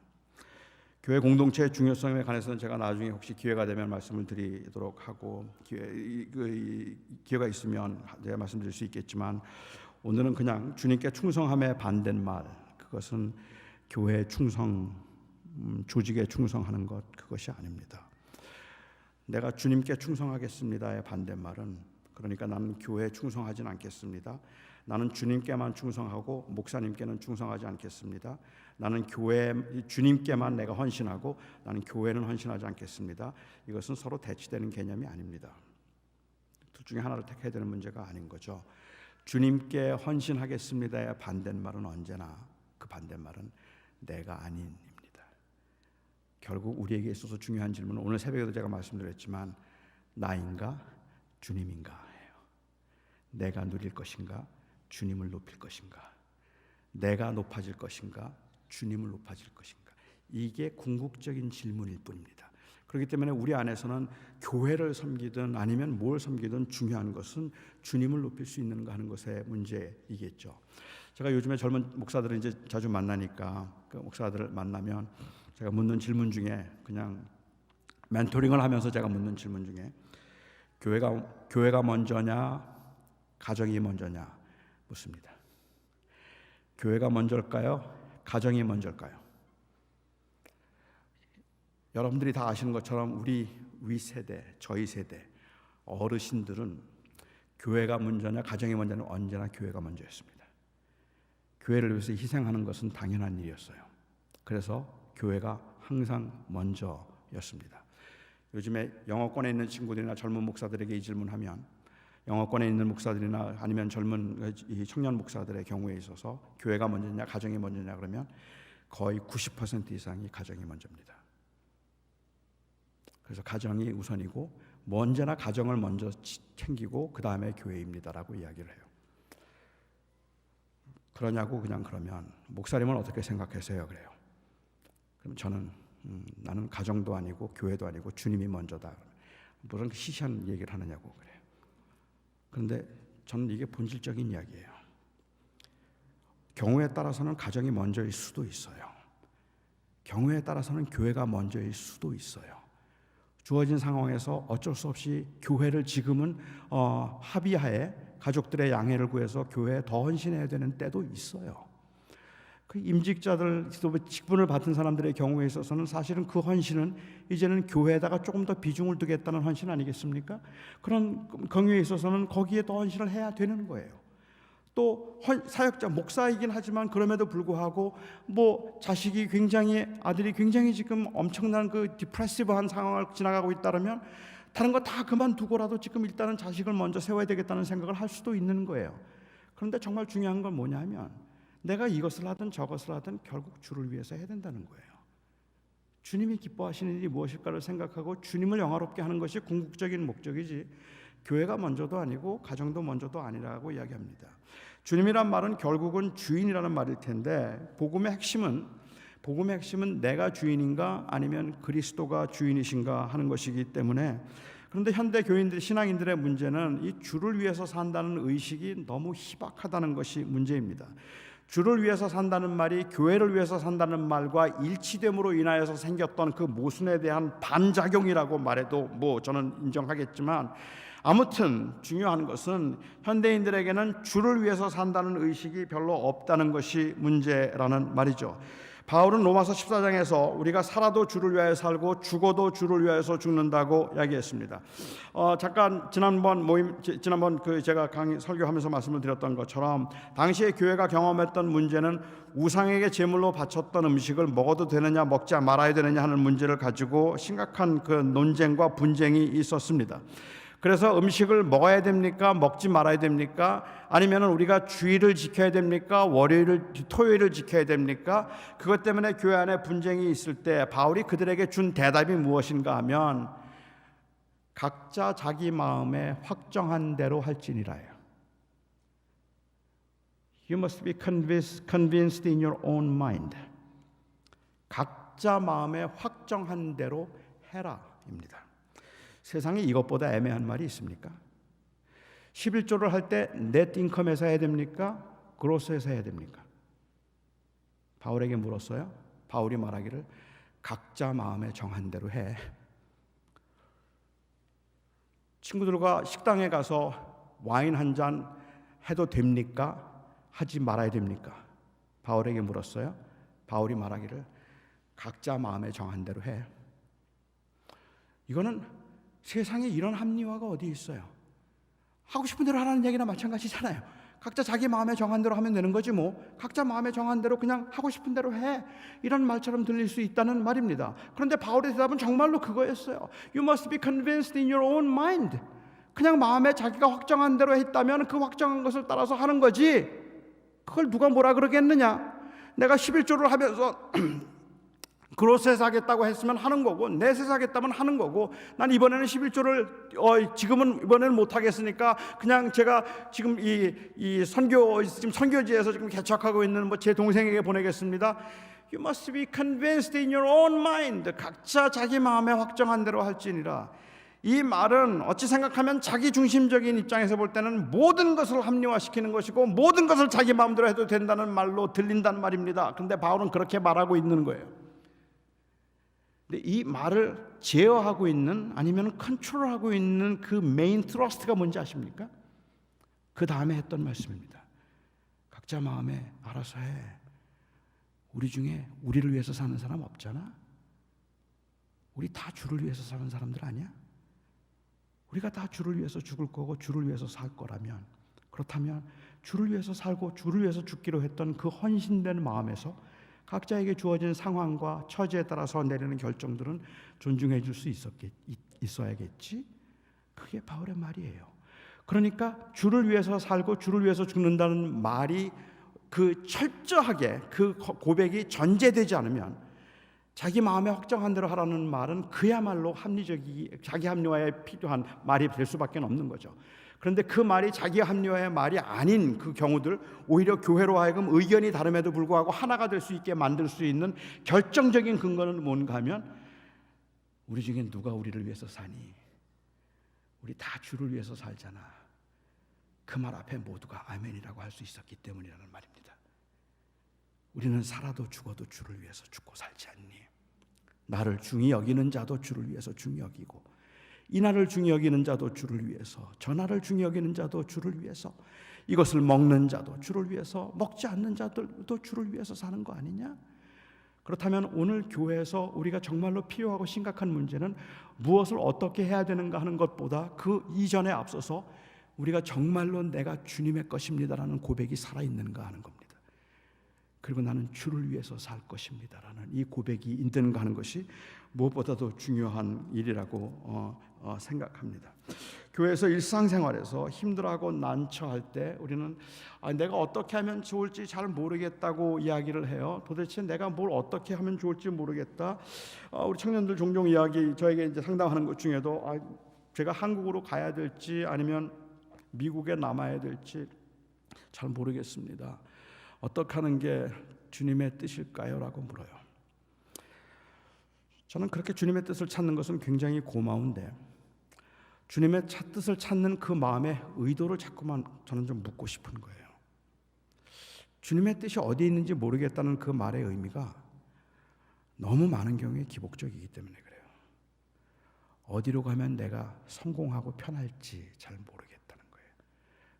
교회 공동체의 중요성에 관해서는 제가 나중에 혹시 기회가 되면 말씀을 드리도록 하고 기회가 있으면 제가 말씀드릴 수 있겠지만 오늘은 그냥 주님께 충성함에 반대말, 그것은 교회의 충성, 조직에 충성하는 것, 그것이 아닙니다. 내가 주님께 충성하겠습니다의 반대말은, 그러니까 나는 교회에 충성하진 않겠습니다. 나는 주님께만 충성하고 목사님께는 충성하지 않겠습니다. 나는 주님께만 내가 헌신하고 나는 교회는 헌신하지 않겠습니다. 이것은 서로 대치되는 개념이 아닙니다. 둘 중에 하나를 택해야 되는 문제가 아닌 거죠. 주님께 헌신하겠습니다의 반대말은 언제나 그 반대말은 내가 아닌입니다. 결국 우리에게 있어서 중요한 질문은 오늘 새벽에도 제가 말씀드렸지만 나인가 주님인가 해요. 내가 누릴 것인가 주님을 높일 것인가, 내가 높아질 것인가 주님을 높아질 것인가, 이게 궁극적인 질문일 뿐입니다. 그렇기 때문에 우리 안에서는 교회를 섬기든 아니면 뭘 섬기든 중요한 것은 주님을 높일 수 있는가 하는 것의 문제이겠죠. 제가 요즘에 젊은 목사들을 이제 자주 만나니까 그 목사들을 만나면 제가 묻는 질문 중에, 그냥 멘토링을 하면서 제가 묻는 질문 중에 교회가 먼저냐 가정이 먼저냐 묻습니다. 교회가 먼저일까요? 가정이 먼저일까요? 여러분들이 다 아시는 것처럼 우리 윗세대, 저희 세대 어르신들은 교회가 먼저냐 가정이 먼저냐 언제나 교회가 먼저였습니다. 교회를 위해서 희생하는 것은 당연한 일이었어요. 그래서 교회가 항상 먼저였습니다. 요즘에 영어권에 있는 친구들이나 젊은 목사들에게 이 질문하면 영어권에 있는 목사들이나 아니면 젊은 청년 목사들의 경우에 있어서 교회가 먼저냐 가정이 먼저냐 그러면 거의 90% 이상이 가정이 먼저입니다. 그래서 가정이 우선이고 언제나 가정을 먼저 챙기고 그 다음에 교회입니다라고 이야기를 해요. 그러냐고 그냥 그러면 목사님은 어떻게 생각하세요? 그래요. 그럼 저는 나는 가정도 아니고 교회도 아니고 주님이 먼저다. 무슨 시시한 얘기를 하느냐고 그래요. 그런데 저는 이게 본질적인 이야기예요. 경우에 따라서는 가정이 먼저일 수도 있어요. 경우에 따라서는 교회가 먼저일 수도 있어요. 주어진 상황에서 어쩔 수 없이 교회를 지금은 합의하에 가족들의 양해를 구해서 교회에 더 헌신해야 되는 때도 있어요. 그 임직자들, 직분을 받은 사람들의 경우에 있어서는 사실은 그 헌신은 이제는 교회에다가 조금 더 비중을 두겠다는 헌신 아니겠습니까? 그런 경우에 있어서는 거기에 더 헌신을 해야 되는 거예요. 또 사역자, 목사이긴 하지만 그럼에도 불구하고 자식이 굉장히, 아들이 굉장히 지금 엄청난 그 디프레시브한 상황을 지나가고 있다면 다른 거 다 그만두고라도 지금 일단은 자식을 먼저 세워야 되겠다는 생각을 할 수도 있는 거예요. 그런데 정말 중요한 건 뭐냐면 내가 이것을 하든 저것을 하든 결국 주를 위해서 해야 된다는 거예요. 주님이 기뻐하시는 일이 무엇일까를 생각하고 주님을 영화롭게 하는 것이 궁극적인 목적이지 교회가 먼저도 아니고 가정도 먼저도 아니라고 이야기합니다. 주님이란 말은 결국은 주인이라는 말일 텐데 복음의 핵심은 내가 주인인가 아니면 그리스도가 주인이신가 하는 것이기 때문에, 그런데 현대 교인들, 신앙인들의 문제는 이 주를 위해서 산다는 의식이 너무 희박하다는 것이 문제입니다. 주를 위해서 산다는 말이 교회를 위해서 산다는 말과 일치됨으로 인하여서 생겼던 그 모순에 대한 반작용이라고 말해도 저는 인정하겠지만, 아무튼 중요한 것은 현대인들에게는 주를 위해서 산다는 의식이 별로 없다는 것이 문제라는 말이죠. 바울은 로마서 14장에서 우리가 살아도 주를 위하여 살고 죽어도 주를 위하여서 죽는다고 이야기했습니다. 잠깐 지난번 제가 강의 설교하면서 말씀을 드렸던 것처럼 당시에 교회가 경험했던 문제는 우상에게 제물로 바쳤던 음식을 먹어도 되느냐 먹지 말아야 되느냐 하는 문제를 가지고 심각한 그 논쟁과 분쟁이 있었습니다. 그래서 음식을 먹어야 됩니까? 먹지 말아야 됩니까? 아니면 우리가 주일을 지켜야 됩니까? 토요일을 지켜야 됩니까? 그것 때문에 교회 안에 분쟁이 있을 때 바울이 그들에게 준 대답이 무엇인가 하면 각자 자기 마음에 확정한 대로 할지니라요. You must be convinced in your own mind. 각자 마음에 확정한 대로 해라입니다. 세상에 이것보다 애매한 말이 있습니까? 11조를 할 때 넷 인컴에서 해야 됩니까? 그로스에서 해야 됩니까? 바울에게 물었어요. 바울이 말하기를 각자 마음에 정한 대로 해. 친구들과 식당에 가서 와인 한 잔 해도 됩니까? 하지 말아야 됩니까? 바울에게 물었어요. 바울이 말하기를 각자 마음에 정한 대로 해. 이거는 세상에 이런 합리화가 어디 있어요? 하고 싶은 대로 하라는 얘기나 마찬가지잖아요. 각자 자기 마음에 정한 대로 하면 되는 거지 각자 마음에 정한 대로 그냥 하고 싶은 대로 해. 이런 말처럼 들릴 수 있다는 말입니다. 그런데 바울의 대답은 정말로 그거였어요. You must be convinced in your own mind. 그냥 마음에 자기가 확정한 대로 했다면 그 확정한 것을 따라서 하는 거지. 그걸 누가 뭐라 그러겠느냐. 내가 11조를 하면서 그로스에서 하겠다고 했으면 하는 거고, 넷에서 하겠다면 하는 거고, 난 이번에는 11조를 이번에는 못 하겠으니까 그냥 제가 지금 지금 선교지에서 지금 개척하고 있는 제 동생에게 보내겠습니다. You must be convinced in your own mind. 각자 자기 마음에 확정한 대로 할지니라. 이 말은 어찌 생각하면 자기 중심적인 입장에서 볼 때는 모든 것을 합리화시키는 것이고 모든 것을 자기 마음대로 해도 된다는 말로 들린단 말입니다. 그런데 바울은 그렇게 말하고 있는 거예요. 근데 이 말을 제어하고 있는, 아니면 컨트롤하고 있는 그 메인 트러스트가 뭔지 아십니까? 그 다음에 했던 말씀입니다. 각자 마음에 알아서 해. 우리 중에 우리를 위해서 사는 사람 없잖아. 우리 다 주를 위해서 사는 사람들 아니야? 우리가 다 주를 위해서 죽을 거고 주를 위해서 살 거라면, 그렇다면 주를 위해서 살고 주를 위해서 죽기로 했던 그 헌신된 마음에서 각자에게 주어진 상황과 처지에 따라서 내리는 결정들은 존중해 줄 수 있어야겠지. 그게 바울의 말이에요. 그러니까 주를 위해서 살고 주를 위해서 죽는다는 말이 그 철저하게 그 고백이 전제되지 않으면 자기 마음에 확정한 대로 하라는 말은 그야말로 자기 합리화에 필요한 말이 될 수밖에 없는 거죠. 그런데 그 말이 자기 합리화의 말이 아닌 그 경우들, 오히려 교회로 하여금 의견이 다름에도 불구하고 하나가 될 수 있게 만들 수 있는 결정적인 근거는 뭔가 하면, 우리 중에 누가 우리를 위해서 사니? 우리 다 주를 위해서 살잖아. 그 말 앞에 모두가 아멘이라고 할 수 있었기 때문이라는 말입니다. 우리는 살아도 죽어도 주를 위해서 죽고 살지 않니? 나를 중히 여기는 자도 주를 위해서 중히 여기고, 이 날을 중히 여기는 자도 주를 위해서, 저 날을 중히 여기는 자도 주를 위해서, 이것을 먹는 자도 주를 위해서, 먹지 않는 자들도 주를 위해서 사는 거 아니냐? 그렇다면 오늘 교회에서 우리가 정말로 필요하고 심각한 문제는 무엇을 어떻게 해야 되는가 하는 것보다 그 이전에 앞서서 우리가 정말로 내가 주님의 것입니다라는 고백이 살아있는가 하는 겁니다. 그리고 나는 주를 위해서 살 것입니다라는 이 고백이 있는가 하는 것이 무엇보다도 중요한 일이라고 생각합니다. 교회에서 일상생활에서 힘들어하고 난처할 때 우리는 내가 어떻게 하면 좋을지 잘 모르겠다고 이야기를 해요. 도대체 내가 뭘 어떻게 하면 좋을지 모르겠다. 우리 청년들 종종 저에게 이제 상담하는 것 중에도 제가 한국으로 가야 될지 아니면 미국에 남아야 될지 잘 모르겠습니다. 어떻게 하는 게 주님의 뜻일까요? 라고 물어요. 저는 그렇게 주님의 뜻을 찾는 것은 굉장히 고마운데, 주님의 뜻을 찾는 그 마음의 의도를 자꾸만 저는 좀 묻고 싶은 거예요. 주님의 뜻이 어디에 있는지 모르겠다는 그 말의 의미가 너무 많은 경우에 기복적이기 때문에 그래요. 어디로 가면 내가 성공하고 편할지 잘 모르겠다는 거예요.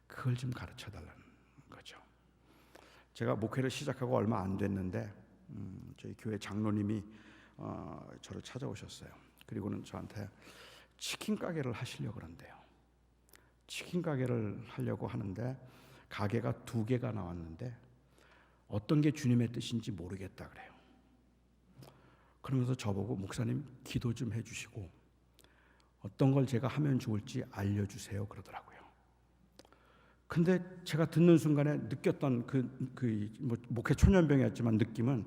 그걸 좀 가르쳐달라는 거죠. 제가 목회를 시작하고 얼마 안 됐는데 저희 교회 장로님이 저를 찾아오셨어요. 그리고는 저한테 치킨 가게를 하시려고 그런대요. 치킨 가게를 하려고 하는데 가게가 2개가 나왔는데 어떤 게 주님의 뜻인지 모르겠다 그래요. 그러면서 저보고 목사님 기도 좀 해주시고 어떤 걸 제가 하면 좋을지 알려주세요 그러더라고요. 근데 제가 듣는 순간에 느꼈던 목회 초년병이었지만 느낌은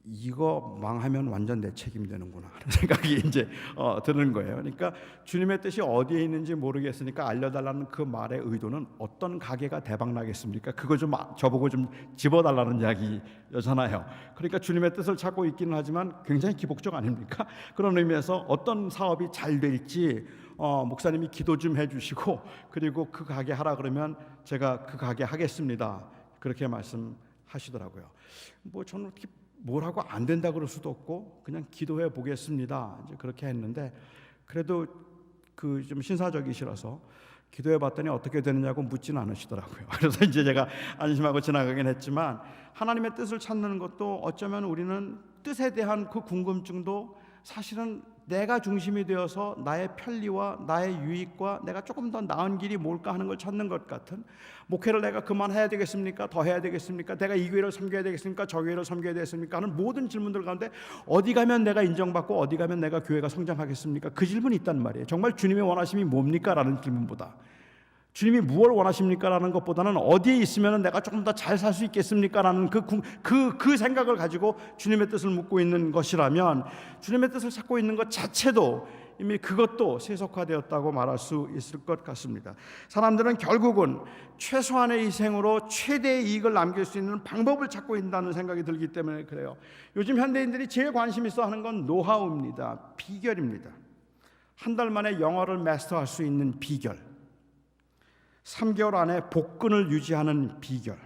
이거 망하면 완전 내 책임 되는구나 하는 생각이 이제 드는 거예요. 그러니까 주님의 뜻이 어디에 있는지 모르겠으니까 알려달라는 그 말의 의도는 어떤 가게가 대박 나겠습니까? 그거 좀 저보고 좀 집어달라는 이야기잖아요. 그러니까 주님의 뜻을 찾고 있기는 하지만 굉장히 기복적 아닙니까? 그런 의미에서 어떤 사업이 잘 될지 목사님이 기도 좀 해주시고 그리고 그 가게 하라 그러면 제가 그 가게 하겠습니다. 그렇게 말씀하시더라고요. 저는 어떻게 뭐라고 안 된다 그럴 수도 없고 그냥 기도해 보겠습니다. 이제 그렇게 했는데 그래도 좀 신사적이시라서 기도해 봤더니 어떻게 되느냐고 묻지는 않으시더라고요. 그래서 이제 제가 안심하고 지나가긴 했지만 하나님의 뜻을 찾는 것도 어쩌면 우리는 뜻에 대한 그 궁금증도 사실은 내가 중심이 되어서 나의 편리와 나의 유익과 내가 조금 더 나은 길이 뭘까 하는 걸 찾는 것 같은, 목회를 내가 그만해야 되겠습니까? 더 해야 되겠습니까? 내가 이 교회를 섬겨야 되겠습니까? 저 교회를 섬겨야 되겠습니까? 하는 모든 질문들 가운데 어디 가면 내가 인정받고 어디 가면 내가 교회가 성장하겠습니까? 그 질문이 있단 말이에요. 정말 주님의 원하심이 뭡니까? 라는 질문보다 주님이 무엇을 원하십니까? 라는 것보다는 어디에 있으면 내가 조금 더 잘 살 수 있겠습니까? 라는 그 생각을 가지고 주님의 뜻을 묻고 있는 것이라면 주님의 뜻을 찾고 있는 것 자체도 이미 그것도 세속화되었다고 말할 수 있을 것 같습니다. 사람들은 결국은 최소한의 희생으로 최대의 이익을 남길 수 있는 방법을 찾고 있다는 생각이 들기 때문에 그래요. 요즘 현대인들이 제일 관심 있어 하는 건 노하우입니다. 비결입니다. 한 달 만에 영어를 마스터할 수 있는 비결, 3개월 안에 복근을 유지하는 비결.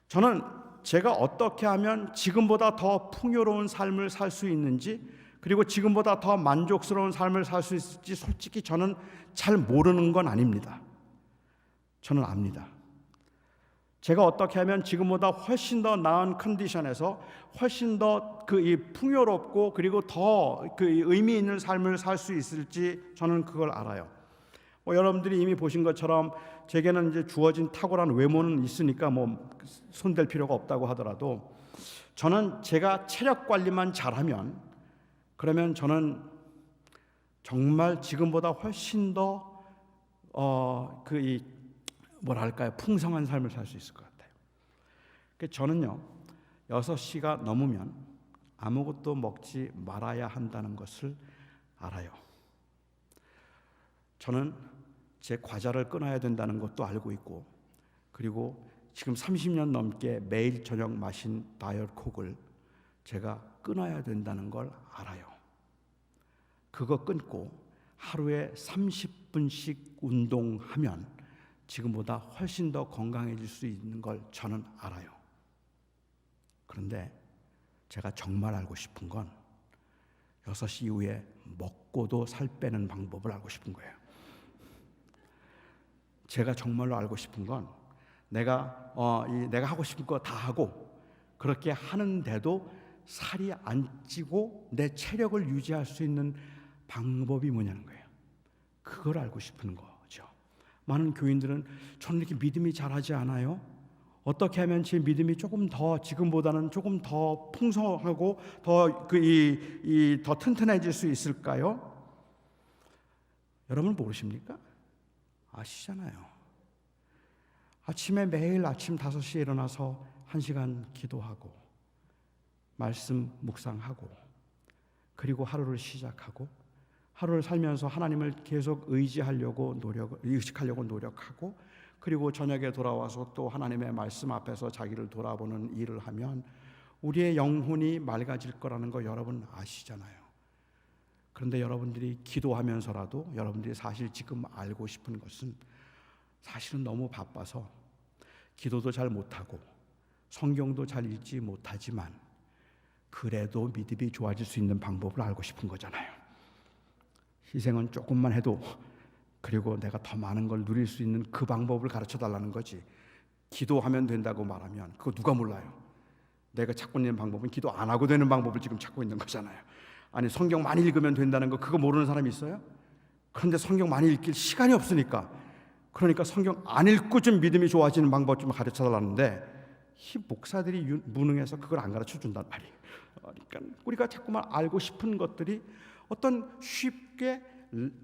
저는 제가 어떻게 하면 지금보다 더 풍요로운 삶을 살 수 있는지, 그리고 지금보다 더 만족스러운 삶을 살 수 있을지 솔직히 저는 잘 모르는 건 아닙니다. 저는 압니다. 제가 어떻게 하면 지금보다 훨씬 더 나은 컨디션에서 훨씬 더 풍요롭고 그리고 더 의미 있는 삶을 살 수 있을지 저는 그걸 알아요. 여러분들이 이미 보신 것처럼 제게는 이제 주어진 탁월한 외모는 있으니까 손댈 필요가 없다고 하더라도 저는 제가 체력 관리만 잘하면 그러면 저는 정말 지금보다 훨씬 더 풍성한 삶을 살 수 있을 것 같아요. 저는요 6시가 넘으면 아무것도 먹지 말아야 한다는 것을 알아요. 저는 제 과자를 끊어야 된다는 것도 알고 있고, 그리고 지금 30년 넘게 매일 저녁 마신 다이어트 콕을 제가 끊어야 된다는 걸 알아요. 그거 끊고 하루에 30분씩 운동하면 지금보다 훨씬 더 건강해질 수 있는 걸 저는 알아요. 그런데 제가 정말 알고 싶은 건 6시 이후에 먹고도 살 빼는 방법을 알고 싶은 거예요. 제가 정말로 알고 싶은 건 내가 하고 싶은 거 다 하고 그렇게 하는데도 살이 안 찌고 내 체력을 유지할 수 있는 방법이 뭐냐는 거예요. 그걸 알고 싶은 거죠. 많은 교인들은 저는 이렇게 믿음이 잘하지 않아요. 어떻게 하면 제 믿음이 조금 더 지금보다는 조금 더 풍성하고 더 튼튼해질 수 있을까요? 여러분 모르십니까? 아시잖아요. 아침에 매일 아침 5시에 일어나서 1시간 기도하고 말씀 묵상하고 그리고 하루를 시작하고 하루를 살면서 하나님을 계속 의식하려고 노력하고 그리고 저녁에 돌아와서 또 하나님의 말씀 앞에서 자기를 돌아보는 일을 하면 우리의 영혼이 맑아질 거라는 거 여러분 아시잖아요. 그런데 여러분들이 기도하면서라도 여러분들이 사실 지금 알고 싶은 것은 사실은 너무 바빠서 기도도 잘 못하고 성경도 잘 읽지 못하지만 그래도 믿음이 좋아질 수 있는 방법을 알고 싶은 거잖아요. 희생은 조금만 해도 그리고 내가 더 많은 걸 누릴 수 있는 그 방법을 가르쳐 달라는 거지. 기도하면 된다고 말하면 그거 누가 몰라요. 내가 찾고 있는 방법은 기도 안 하고 되는 방법을 지금 찾고 있는 거잖아요. 아니 성경 많이 읽으면 된다는 거 그거 모르는 사람이 있어요? 그런데 성경 많이 읽길 시간이 없으니까 그러니까 성경 안 읽고 좀 믿음이 좋아지는 방법 좀 가르쳐 달라는데 이 목사들이 무능해서 그걸 안 가르쳐 준단 말이에요. 그러니까 우리가 자꾸만 알고 싶은 것들이 어떤 쉽게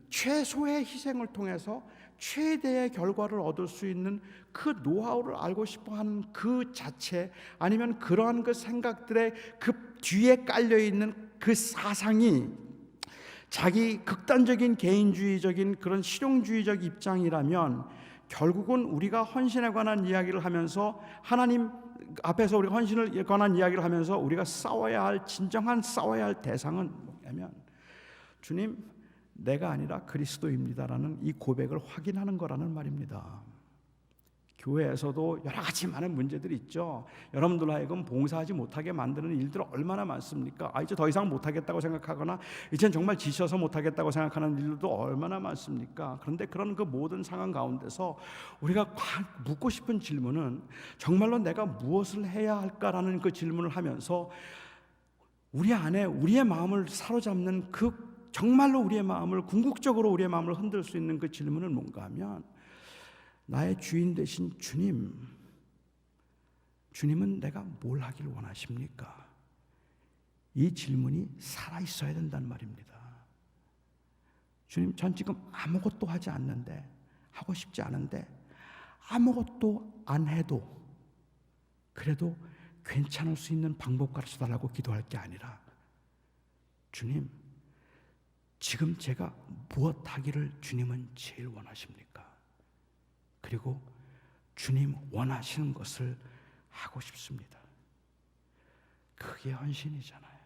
최소의 희생을 통해서 최대의 결과를 얻을 수 있는 그 노하우를 알고 싶어하는 그 자체 아니면 그러한 그 생각들의 그 뒤에 깔려있는 그 사상이 자기 극단적인 개인주의적인 그런 실용주의적 입장이라면 결국은 우리가 헌신에 관한 이야기를 하면서 하나님 앞에서 우리가 헌신을 관한 이야기를 하면서 우리가 진정한 싸워야 할 대상은 뭐냐면 주님 내가 아니라 그리스도입니다라는 이 고백을 확인하는 거라는 말입니다. 교회에서도 여러 가지 많은 문제들이 있죠. 여러분들 하여금 봉사하지 못하게 만드는 일들 얼마나 많습니까? 이제 더 이상 못하겠다고 생각하거나 이젠 정말 지쳐서 못하겠다고 생각하는 일들도 얼마나 많습니까? 그런데 그런 그 모든 상황 가운데서 우리가 묻고 싶은 질문은 정말로 내가 무엇을 해야 할까라는 그 질문을 하면서 우리 안에 우리의 마음을 사로잡는 그 정말로 우리의 마음을 궁극적으로 우리의 마음을 흔들 수 있는 그 질문은 뭔가 하면 나의 주인 되신 주님은 내가 뭘 하길 원하십니까? 이 질문이 살아있어야 된다는 말입니다. 주님 전 지금 아무것도 하지 않는데 하고 싶지 않은데 아무것도 안 해도 그래도 괜찮을 수 있는 방법 가르쳐 달라고 기도할 게 아니라 주님 지금 제가 무엇 하기를 주님은 제일 원하십니까? 그리고 주님 원하시는 것을 하고 싶습니다. 그게 헌신이잖아요.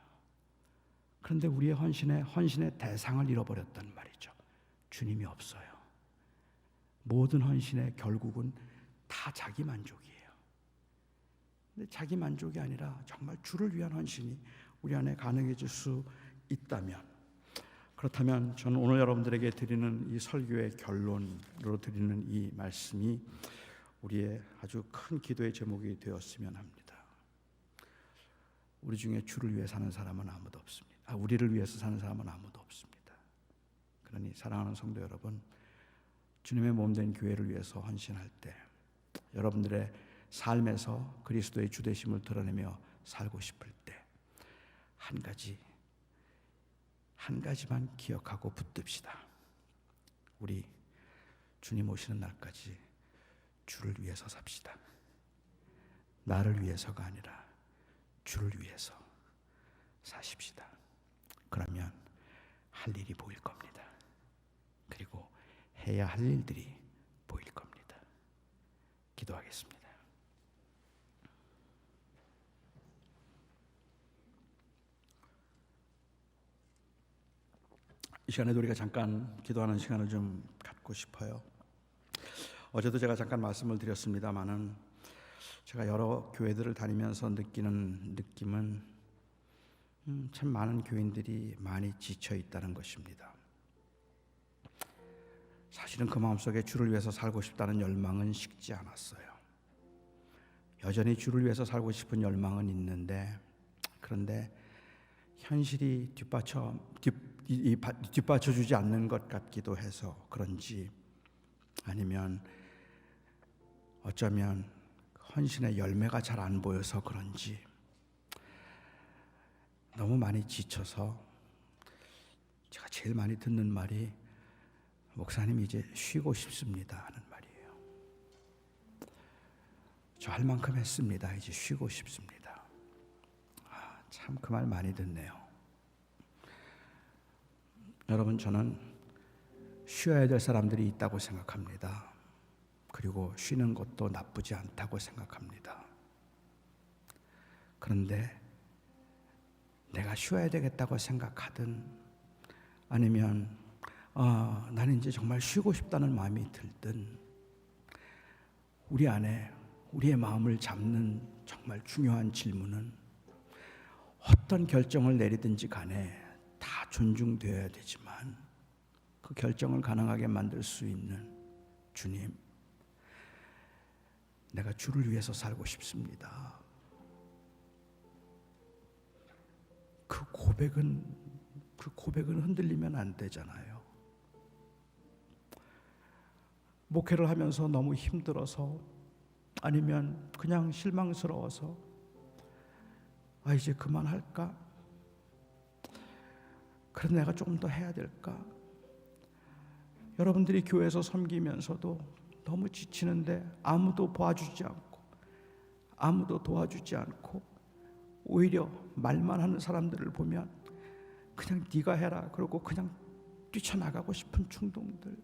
그런데 우리의 헌신의 대상을 잃어버렸단 말이죠. 주님이 없어요. 모든 헌신의 결국은 다 자기 만족이에요. 근데 자기 만족이 아니라 정말 주를 위한 헌신이 우리 안에 가능해질 수 있다면 그렇다면 저는 오늘 여러분들에게 드리는 이 설교의 결론으로 드리는 이 말씀이 우리의 아주 큰 기도의 제목이 되었으면 합니다. 우리 중에 주를 위해 사는 사람은 아무도 없습니다. 우리를 위해서 사는 사람은 아무도 없습니다. 그러니 사랑하는 성도 여러분, 주님의 몸된 교회를 위해서 헌신할 때 여러분들의 삶에서 그리스도의 주되심을 드러내며 살고 싶을 때 한 가지만 기억하고 붙듭시다. 우리 주님 오시는 날까지 주를 위해서 삽시다. 나를 위해서가 아니라 주를 위해서 사십시다. 그러면 할 일이 보일 겁니다. 그리고 해야 할 일들이 보일 겁니다. 기도하겠습니다. 이 시간에도 우리가 잠깐 기도하는 시간을 좀 갖고 싶어요. 어제도 제가 잠깐 말씀을 드렸습니다마는 제가 여러 교회들을 다니면서 느끼는 느낌은 참 많은 교인들이 많이 지쳐 있다는 것입니다. 사실은 그 마음속에 주를 위해서 살고 싶다는 열망은 식지 않았어요. 여전히 주를 위해서 살고 싶은 열망은 있는데, 그런데 현실이 뒷받쳐주지 않는 것 같기도 해서 그런지, 아니면 어쩌면 헌신의 열매가 잘 안 보여서 그런지 너무 많이 지쳐서 제가 제일 많이 듣는 말이 목사님 이제 쉬고 싶습니다 하는 말이에요. 저 할 만큼 했습니다. 이제 쉬고 싶습니다. 참 그 말 많이 듣네요. 여러분, 저는 쉬어야 될 사람들이 있다고 생각합니다. 그리고 쉬는 것도 나쁘지 않다고 생각합니다. 그런데 내가 쉬어야 되겠다고 생각하든, 아니면 나는 이제 정말 쉬고 싶다는 마음이 들든, 우리 안에 우리의 마음을 잡는 정말 중요한 질문은, 어떤 결정을 내리든지 간에 다 존중되어야 되지만 그 결정을 가능하게 만들 수 있는 주님, 내가 주를 위해서 살고 싶습니다. 그 고백은 흔들리면 안 되잖아요. 목회를 하면서 너무 힘들어서, 아니면 그냥 실망스러워서 이제 그만할까? 그래도 내가 조금 더 해야 될까? 여러분들이 교회에서 섬기면서도 너무 지치는데 아무도 봐주지 않고, 아무도 도와주지 않고, 오히려 말만 하는 사람들을 보면 그냥 네가 해라 그러고 그냥 뛰쳐나가고 싶은 충동들.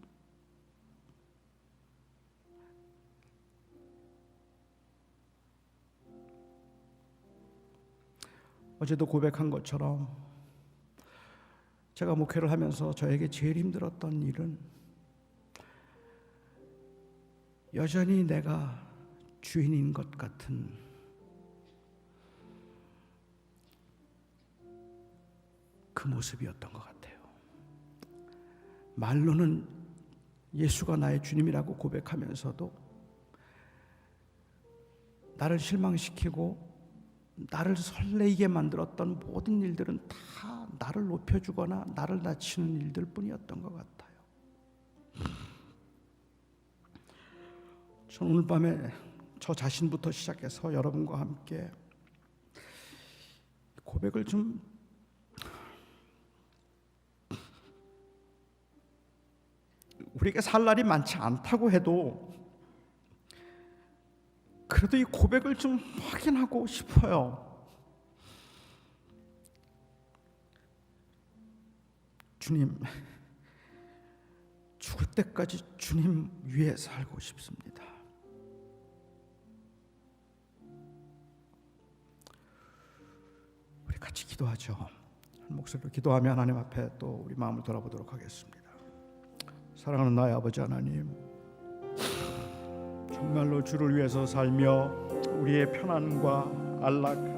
어제도 고백한 것처럼 제가 목회를 하면서 저에게 제일 힘들었던 일은 여전히 내가 주인인 것 같은 그 모습이었던 것 같아요. 말로는 예수가 나의 주님이라고 고백하면서도 나를 실망시키고 나를 설레이게 만들었던 모든 일들은 다 나를 높여주거나 나를 낮추는 일들 뿐이었던 것 같아요. 저는 오늘 밤에 저 자신부터 시작해서 여러분과 함께 고백을 좀 우리에게 살 날이 많지 않다고 해도 그래도 이 고백을 좀 확인하고 싶어요. 주님, 죽을 때까지 주님 위에 살고 싶습니다. 우리 같이 기도하죠. 한 목소리로 기도하며 하나님 앞에 또 우리 마음을 돌아보도록 하겠습니다. 사랑하는 나의 아버지 하나님, 정말로 주를 위해서 살며 우리의 편안과 안락,